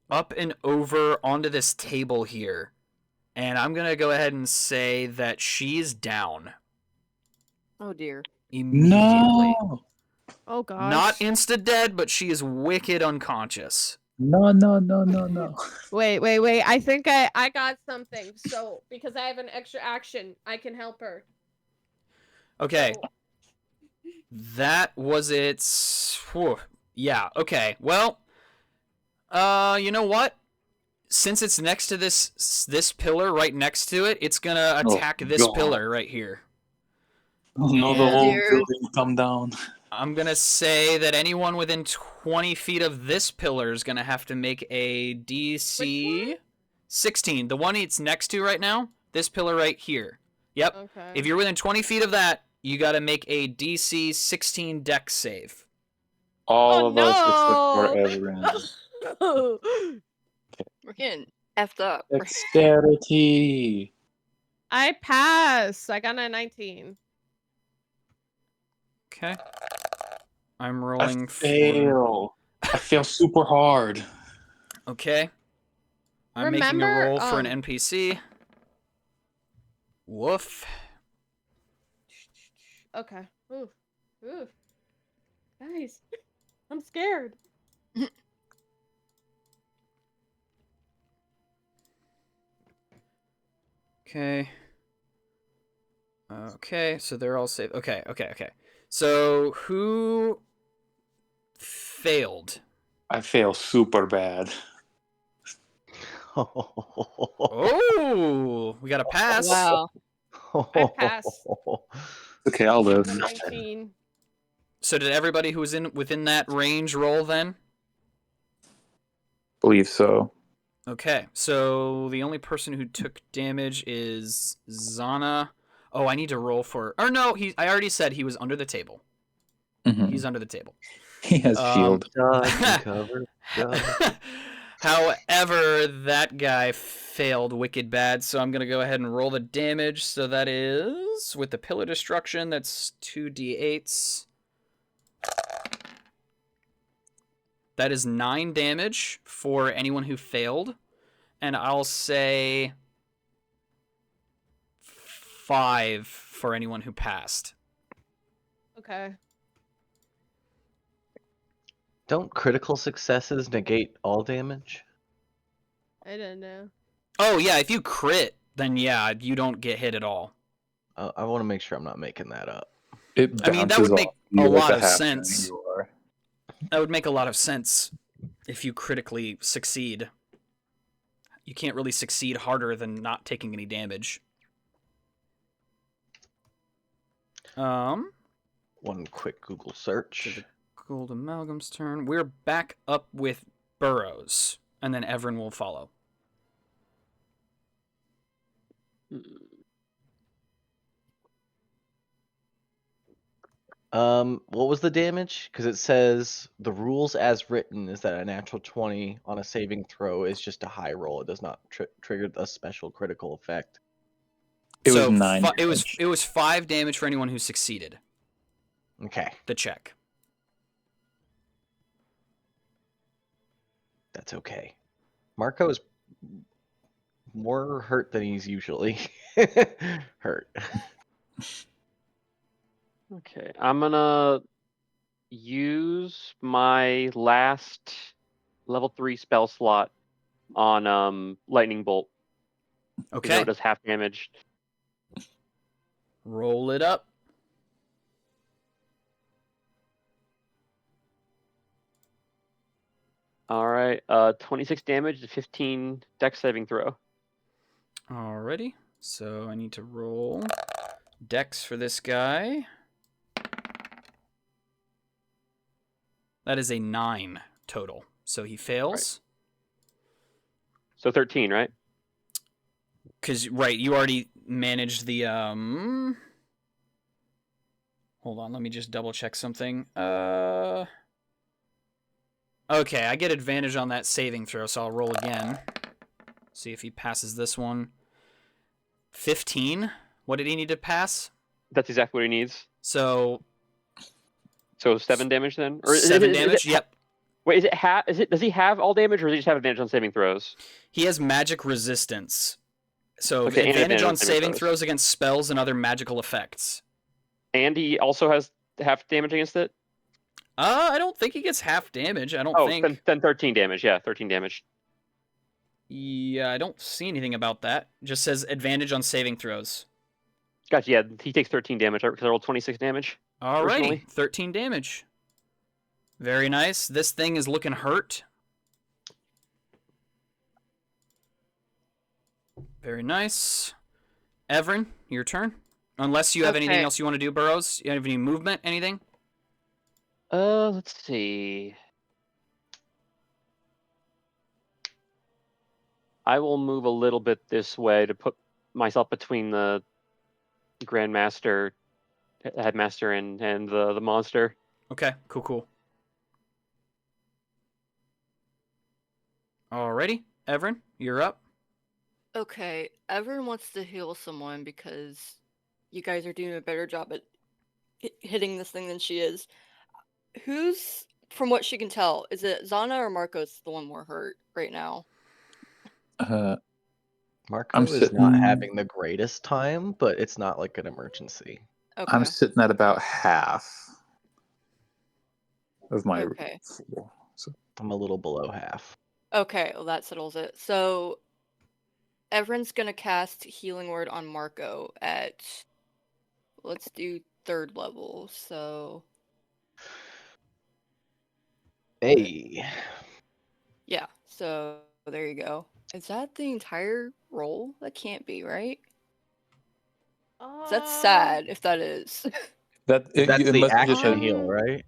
up and over onto this table here. And I'm gonna go ahead and say that she's down. Oh dear. Immediately. No. Oh gosh. Not insta-dead, but she is wicked unconscious. No. Wait. I think I got something. So, because I have an extra action, I can help her. Okay. So, That was its... Whew. Yeah, okay. Well, you know what? Since it's next to this pillar right next to it, it's gonna attack this pillar right here. Oh, no, the And- whole Dear. building come down. I'm gonna say that anyone within 20 feet of this pillar is gonna have to make a Which DC one? 16. The one it's next to right now, this pillar right here. Yep. okay. If you're within 20 feet of that, you gotta make a DC 16 dex save. All Oh, of us no. except for Evren. We're getting effed up. Dexterity. I pass. I got a 19. Okay. I'm I rolling for... fail. I fail super hard. Okay. I'm making a Remember, roll for an NPC. Woof. Okay. Oof. Guys, I'm scared. Okay. Okay, so they're all safe. Okay. So, who failed? I fail super bad. Oh, we got a pass. Wow. I pass. Okay, I'll live. The 19. So did everybody who was within that range roll then? Believe so. Okay, so the only person who took damage is Zana. Oh, I need to roll for. Or no, I already said he was under the table. Mhm. He's under the table. He has shield. Cover. However, that guy failed wicked bad, so I'm going to go ahead and roll the damage. So that is, with the Pillar Destruction, that's 2d8s. That is 9 damage for anyone who failed. And I'll say 5 for anyone who passed. Okay. Don't critical successes negate all damage? I didn't know. Oh, yeah, if you crit, then yeah, you don't get hit at all. I want to make sure I'm not making that up. It I mean, that bounces would make off you a like lot of half sense. giant you are. That would make a lot of sense if you critically succeed. You can't really succeed harder than not taking any damage. One quick Google To search. the Gold Amalgam's turn. We're back up with Burroughs, and then Evren will follow. What was the damage? Because it says the rules as written is that a natural 20 on a saving throw is just a high roll. It does not trigger a special critical effect. It was So 9 it was 5 damage for anyone who succeeded Okay, the check. that's okay. Marko is more hurt than he's usually hurt. Okay, I'm gonna use my last level 3 spell slot on lightning bolt. You know Okay. it does half damage. Roll it up. All right, 26 damage, 15 dex saving throw. Alrighty. So I need to roll Dex for this guy. That is a 9 total. So he fails. So 13, right? Because, right, you already managed the, Hold on, let me just double check something. Okay, I get advantage on that saving throw, so I'll roll again. See if he passes this one. 15? What did he need to pass? That's exactly what he needs. So 7 damage then? Or 7 damage? Yep. Wait, does he have all damage, or does he just have advantage on saving throws? He has magic resistance. So Okay, and advantage on saving throws against spells and other magical effects. And he also has half damage against it? I don't think he gets half damage. I don't think. Then 13 damage. Yeah, 13 damage. Yeah, I don't see anything about that. It just says advantage on saving throws. Gotcha, yeah, he takes 13 damage because I rolled 26 damage. Alrighty, Personally. 13 damage. Very nice. This thing is looking hurt. Very nice. Evren, your turn. Unless you have anything Okay. else you want to do, Burroughs. You have any movement, anything? Let's see. I will move a little bit this way to put myself between the Grandmaster, Headmaster, and the monster. Okay, cool. Alrighty, Evren, you're up. Okay, everyone wants to heal someone because you guys are doing a better job at hitting this thing than she is. Who's, from what she can tell, is it Zana or Marko's the one more hurt right now? Marko I'm is not sitting- having the greatest time, but it's not like an emergency. Okay. I'm sitting at about half of my Okay. full. So I'm a little below half. Okay, well that settles it. So Evren's gonna cast Healing Word on Marko at, let's do 3rd level. So Hey. yeah, so there you go. Is that the entire roll? That can't be, right? That's sad if that is. That That's it the must have just action said heal, right?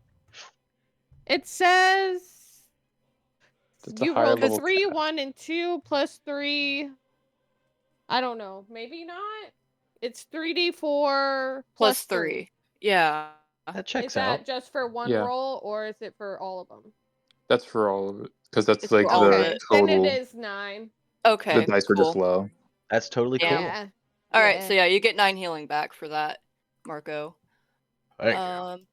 It says it's a you higher rolled a level 3, cast. 1, and 2 plus 3. I don't know. Maybe not. It's 3d4 Plus 3. 3. Yeah. That Is checks that out. just for one Yeah. roll, or is it for all of them? That's for all of it because that's It's for like all of the Okay, it. then it total. is 9. The Okay. dice are just Cool. low. That's totally Yeah. cool. Yeah. Alright, so yeah, you get 9 healing back for that, Marko. Thank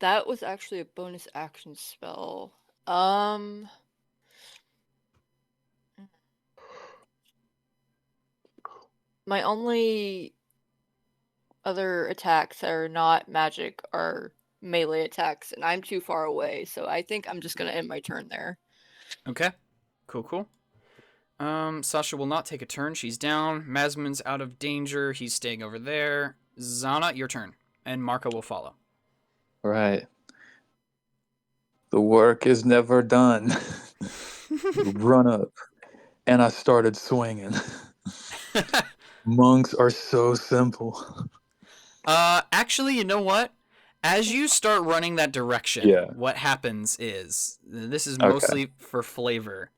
That was actually a bonus action spell. My only other attacks that are not magic are melee attacks, and I'm too far away, so I think I'm just gonna end my turn there. Okay. Cool. Sasha will not take a turn. She's down. Masman's out of danger. He's staying over there. Zana, your turn. And Marko will follow. Right. The work is never done. Run up. And I started swinging. Monks are so simple. Actually, you know what? As you start running that direction, Yeah. what happens is, this is Okay. mostly for flavor.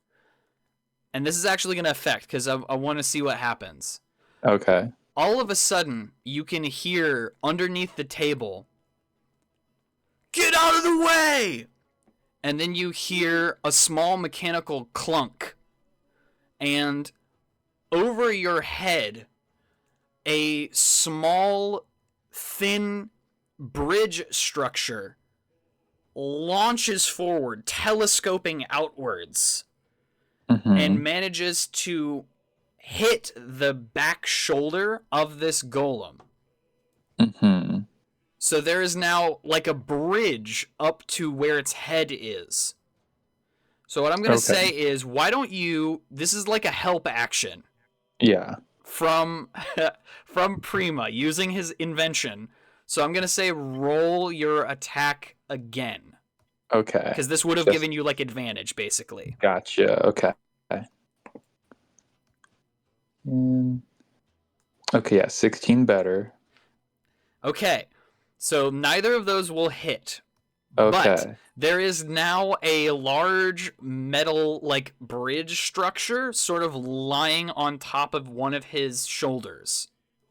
And this is actually going to affect, because I want to see what happens. Okay. All of a sudden, you can hear underneath the table, "Get out of the way!" And then you hear a small mechanical clunk. And over your head, a small, thin bridge structure launches forward, telescoping outwards, and Mm-hmm. manages to hit the back shoulder of this golem. Mm-hmm. So there is now like a bridge up to where its head is. So what I'm going to say is, why don't you, this is like a help action. Yeah. From Prima using his invention. So I'm going to say roll your attack again. Okay. Because this would have given you like advantage, basically. Gotcha. Okay. Okay, yeah, 16 better. Okay. So neither of those will hit. Okay. But there is now a large metal like bridge structure sort of lying on top of one of his shoulders.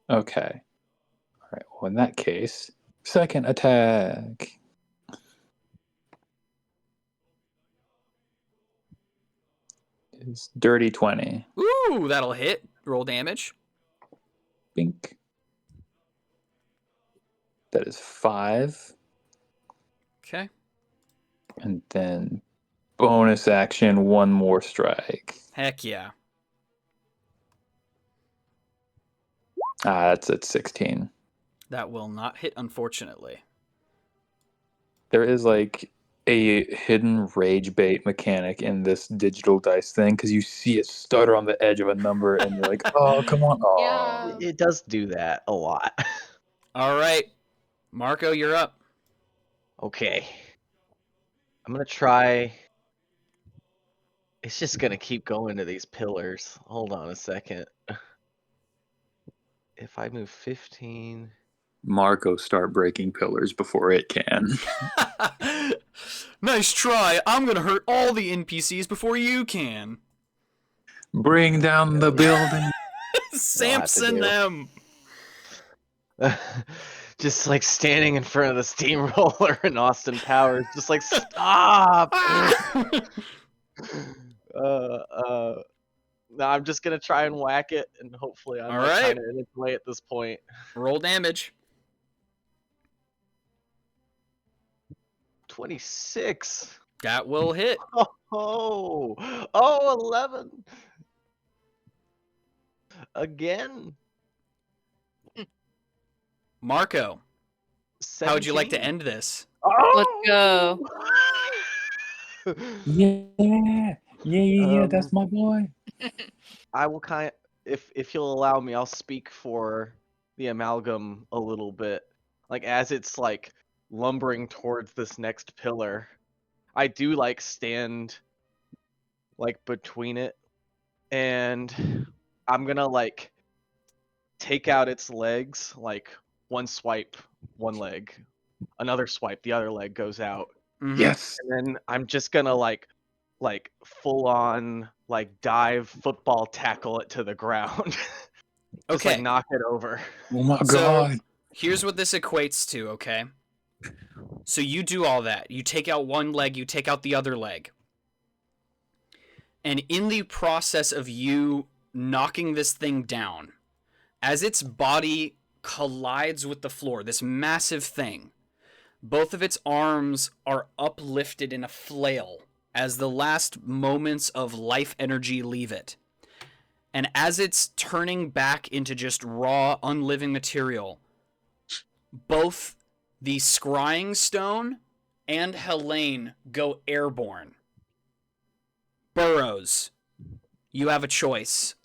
Okay. All right. Well, in that case, second attack. Is dirty 20. Ooh, that'll hit. Roll damage. Bink. That is 5. Okay. And then bonus action, one more strike. Heck yeah. That's at 16. That will not hit, unfortunately. There is like a hidden rage bait mechanic in this digital dice thing because you see it stutter on the edge of a number and you're like, oh, come on. Oh. Yeah. It does do that a lot. All right. Marko, you're up. Okay. I'm gonna try. It's just gonna keep going to these pillars. Hold on a second. If I move 15. Marko start breaking pillars before it can. Nice try. I'm going to hurt all the NPCs before you can. Bring down the building. Samson them. Just like standing in front of the steamroller in Austin Powers, just like stop. No, I'm just gonna try and whack it, and hopefully I'm All like right. kind of in its way at this point. Roll damage. 26. That will hit. Oh, 11. Again. Marko, how would you like to 17. end this? Let's go. Yeah, that's my boy. I will if you'll allow me, I'll speak for the Amalgam a little bit. Like as it's like lumbering towards this next pillar, I do like stand like between it, and I'm gonna like take out its legs, like one swipe, one leg, another swipe, the other leg goes out, Mhm. Yes. and then I'm just gonna like full on like dive football tackle it to the ground. Just like Okay. knock it over. Oh my So god. here's what this equates to, okay? So you do all that. You take out one leg, you take out the other leg. And in the process of you knocking this thing down, as its body collides with the floor, this massive thing, both of its arms are uplifted in a flail as the last moments of life energy leave it. And as it's turning back into just raw, unliving material, both the scrying stone and Helene go airborne. Burroughs, you have a choice.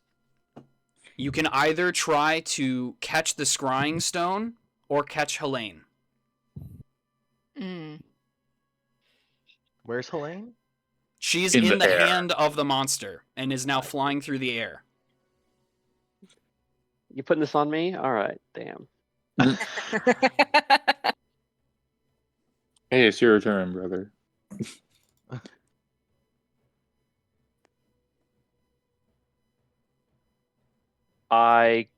You can either try to catch the scrying stone or catch Helene. Mm. Where's Helene? She's In in the the air. hand of the monster and is now flying through the air. You putting this on me? All right, damn. Hey, it's your turn, brother. I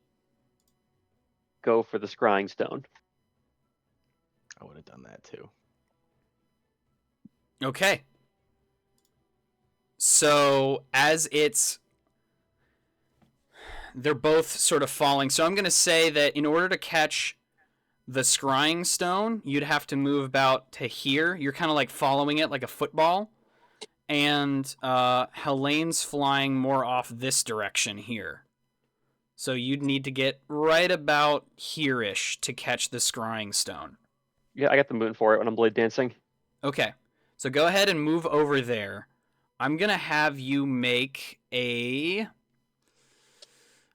go for the scrying stone. I would have done that too. Okay. So as they're both sort of falling. So I'm going to say that in order to catch the scrying stone, you'd have to move about to here. You're kind of like following it like a football. And Helene's flying more off this direction here. So you'd need to get right about here-ish to catch the scrying stone. Yeah, I got the moon for it when I'm blade dancing. Okay. So go ahead and move over there. I'm going to have you make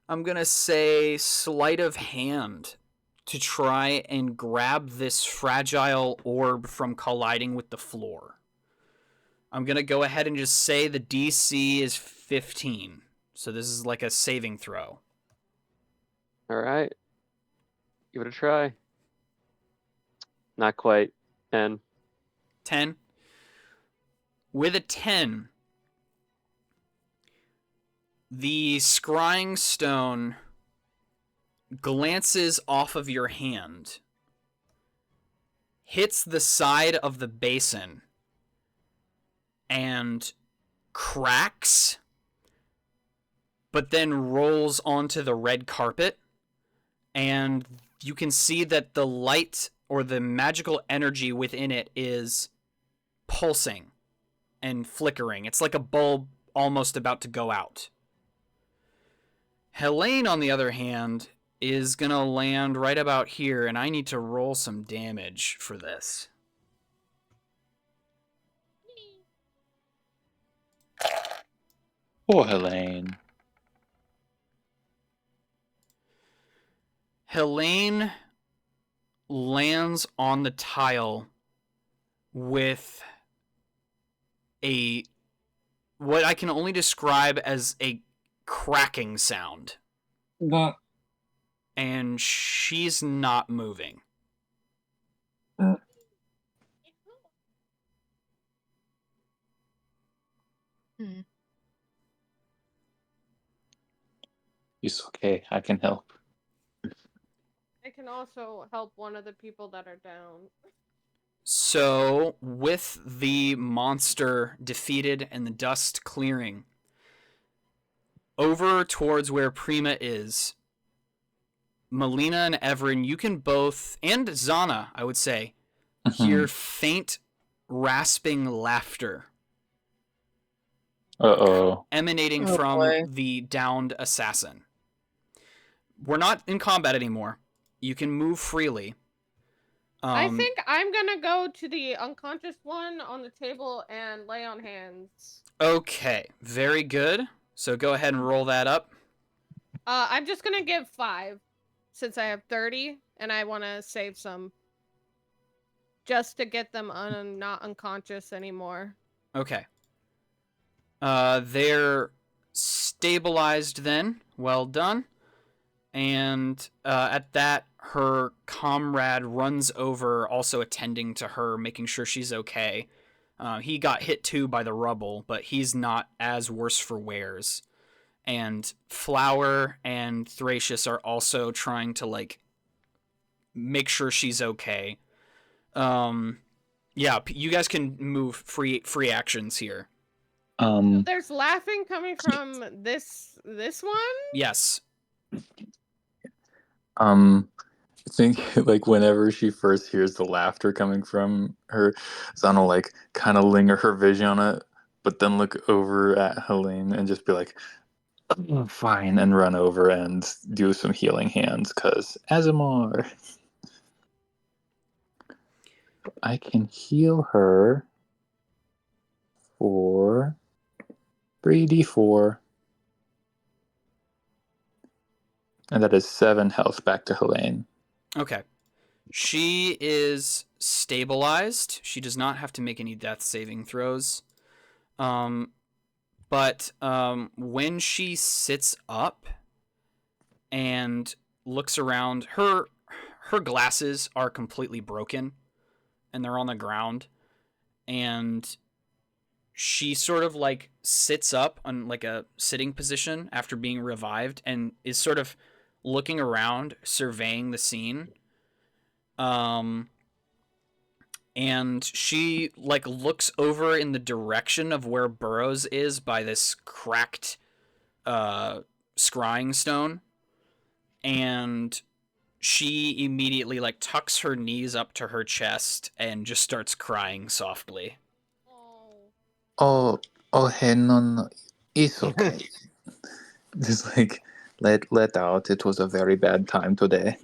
I'm going to say sleight of hand to try and grab this fragile orb from colliding with the floor. I'm going to go ahead and just say the DC is 15. So this is like a saving throw. All right. Give it a try. Not quite. 10. 10. With a 10, the scrying stone glances off of your hand, hits the side of the basin, and cracks, but then rolls onto the red carpet, and you can see that the light or the magical energy within it is pulsing and flickering. It's like a bulb almost about to go out. Helene, on the other hand, is going to land right about here, and I need to roll some damage for this. Oh, Helene. Helene lands on the tile with what I can only describe as a cracking sound. What? And she's not moving. It's okay. I can help. I can also help one of the people that are down. So, with the monster defeated and the dust clearing, over towards where Prima is, Melina and Evren, you can both, and Zana, I would say, hear faint, rasping laughter Uh-oh. emanating Oh, from boy. the downed assassin. We're not in combat anymore. You can move freely. I think I'm gonna go to the unconscious one on the table and lay on hands. Okay, very good. So go ahead and roll that up. I'm just gonna give 5, since I have 30, and I want to save some. Just to get them not unconscious anymore. Okay. They're stabilized then. Well done. And at that, her comrade runs over, also attending to her, making sure she's okay. He got hit too by the rubble, but he's not as worse for wears. And Flower and Thracius are also trying to, like, make sure she's okay. Yeah, you guys can move free actions here. There's laughing coming from this one? Yes. I think like whenever she first hears the laughter coming from her, Zana will like kind of linger her vision on it, but then look over at Helene and just be like, "Oh, fine," and run over and do some healing hands, because Aasimar. I can heal her for 3d4. And that is 7 health back to Helene. Okay. She is stabilized. She does not have to make any death saving throws. But when she sits up and looks around, her glasses are completely broken and they're on the ground. And she sort of like sits up on like a sitting position after being revived and is sort of looking around, surveying the scene. And she like looks over in the direction of where Burroughs is by this cracked scrying stone, and she immediately like tucks her knees up to her chest and just starts crying softly. Oh, hey, no, it's okay. Just like let out. It was a very bad time today.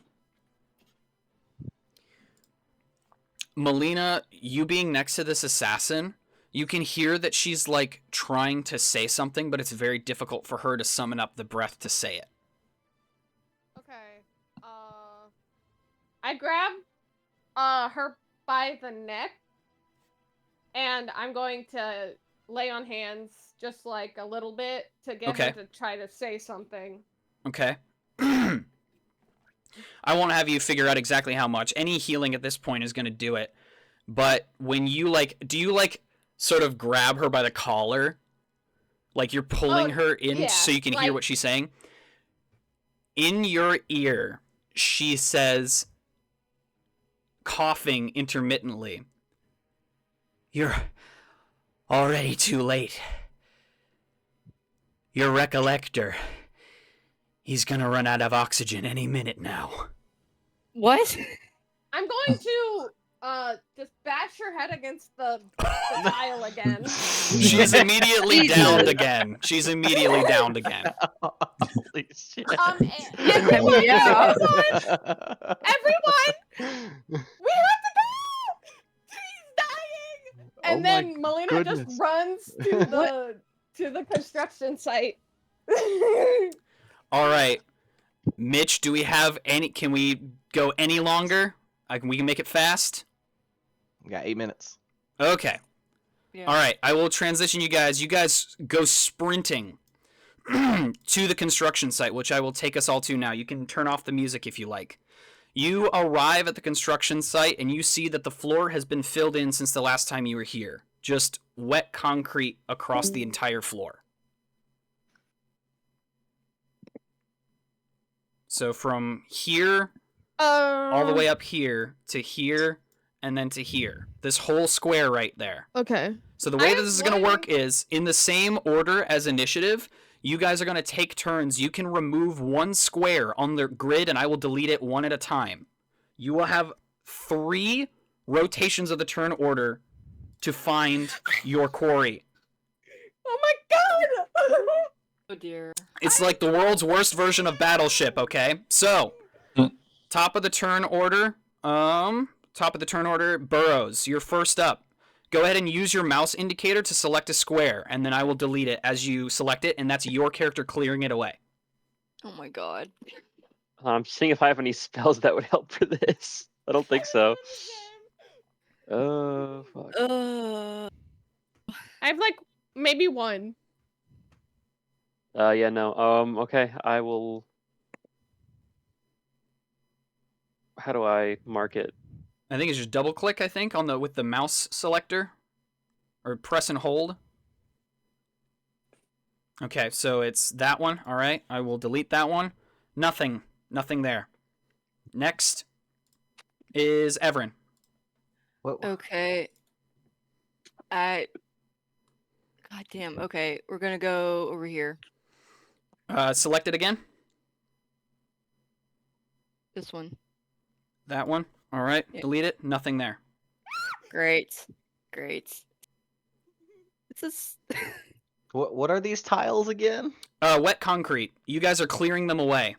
Melina, you being next to this assassin, you can hear that she's like trying to say something, but it's very difficult for her to summon up the breath to say it. Okay. I grab her by the neck, and I'm going to lay on hands just like a little bit to get her to try to say something. Okay. I won't have you figure out exactly how much. Any healing at this point is going to do it. But when you like, do you like sort of grab her by the collar? Like you're pulling her in so you can hear what she's saying? In your ear, she says, coughing intermittently, "You're already too late. Your recollector, he's gonna run out of oxygen any minute now." What? I'm going to just bash her head against the tile again. She's immediately downed again. Holy shit. Everyone, Yeah. everyone, we have to go. She's dying. And then Melina just runs to the construction site. All right, Mitch, do we have any? Can we go any longer? We can make it fast. We got 8 minutes. Okay. Yeah. All right, I will transition you guys. You guys go sprinting to the construction site, which I will take us all to now. You can turn off the music if you like. You arrive at the construction site, and you see that the floor has been filled in since the last time you were here. Just wet concrete across the entire floor. So from here, all the way up here, to here, and then to here. This whole square right there. Okay. So the way that this is going to work is, in the same order as initiative, you guys are going to take turns. You can remove one square on the grid, and I will delete it one at a time. You will have 3 rotations of the turn order to find your quarry. Oh my god! Oh dear. It's like the world's worst version of Battleship, okay? So, top of the turn order, Burroughs, you're first up. Go ahead and use your mouse indicator to select a square, and then I will delete it as you select it, and that's your character clearing it away. Oh my god. I'm seeing if I have any spells that would help for this. I don't think so. Oh, fuck. I have like maybe one. Yeah, no. Okay, I will. how do I mark it? I think it's just double click, I think, on the with the mouse selector. Or press and hold. Okay, so it's that one. All right, I will delete that one. Nothing there. Next is Evren. What? Okay. God damn. Okay, we're gonna go over here. Select it again. This one. That one. All right, Yeah. delete it. Nothing there. Great. It's just. What are these tiles again? Wet concrete. You guys are clearing them away.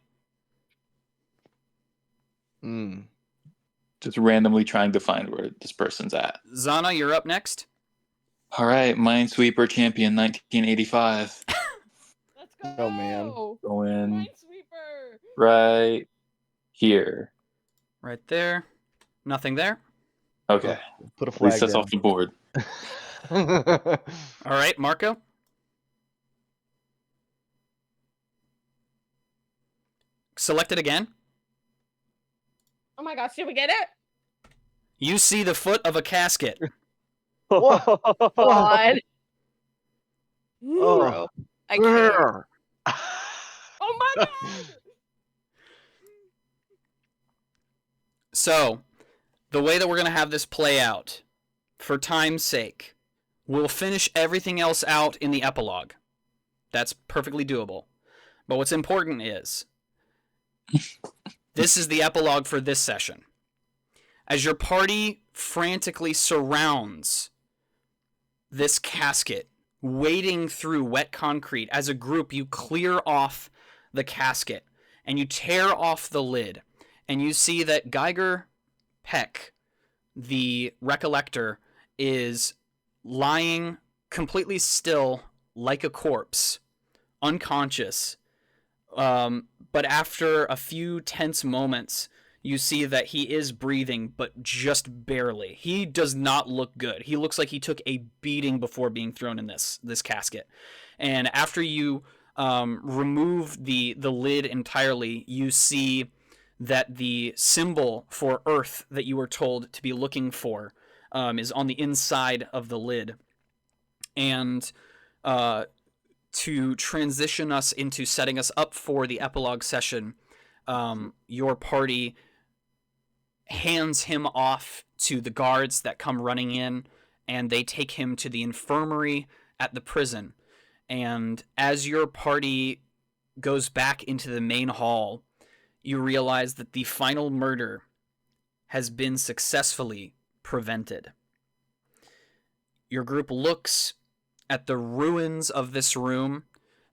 Hmm. Just randomly trying to find where this person's at. Zana, you're up next. All right, Minesweeper Champion 1985. Let's go. Oh, man. Going Minesweeper. right here. Right there. Nothing there. Okay. Put a At least flag that's down. off the board. All right, Marko. Select it again. Oh my gosh, did we get it? You see the foot of a casket. Whoa. God. Oh. Bro. I can't. Oh my god. So, the way that we're going to have this play out, for time's sake, we'll finish everything else out in the epilogue. That's perfectly doable. But what's important is, this is the epilogue for this session. As your party frantically surrounds this casket, wading through wet concrete, as a group, you clear off the casket and you tear off the lid, and you see that Geiger Peck, the Recollector, is lying completely still like a corpse, unconscious. But after a few tense moments, you see that he is breathing, but just barely. He does not look good. He looks like he took a beating before being thrown in this casket. And after you remove the lid entirely, you see that the symbol for Earth that you were told to be looking for is on the inside of the lid. And to transition us into setting us up for the epilogue session, your party hands him off to the guards that come running in, and they take him to the infirmary at the prison. And as your party goes back into the main hall, you realize that the final murder has been successfully prevented. Your group looks at the ruins of this room,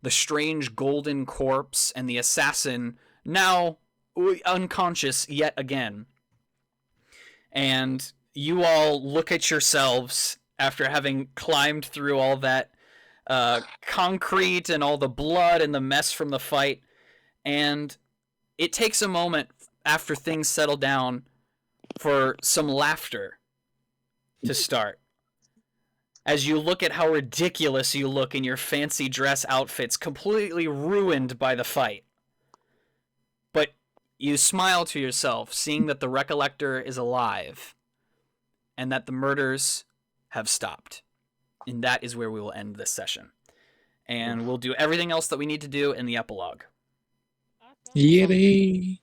the strange golden corpse, and the assassin now unconscious yet again. And you all look at yourselves after having climbed through all that concrete and all the blood and the mess from the fight, and it takes a moment after things settle down for some laughter to start. As you look at how ridiculous you look in your fancy dress outfits, completely ruined by the fight. But you smile to yourself, seeing that the Recollector is alive, and that the murders have stopped. And that is where we will end this session. And we'll do everything else that we need to do in the epilogue. Yippee!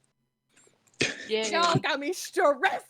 Yeah. Y'all got me stressing.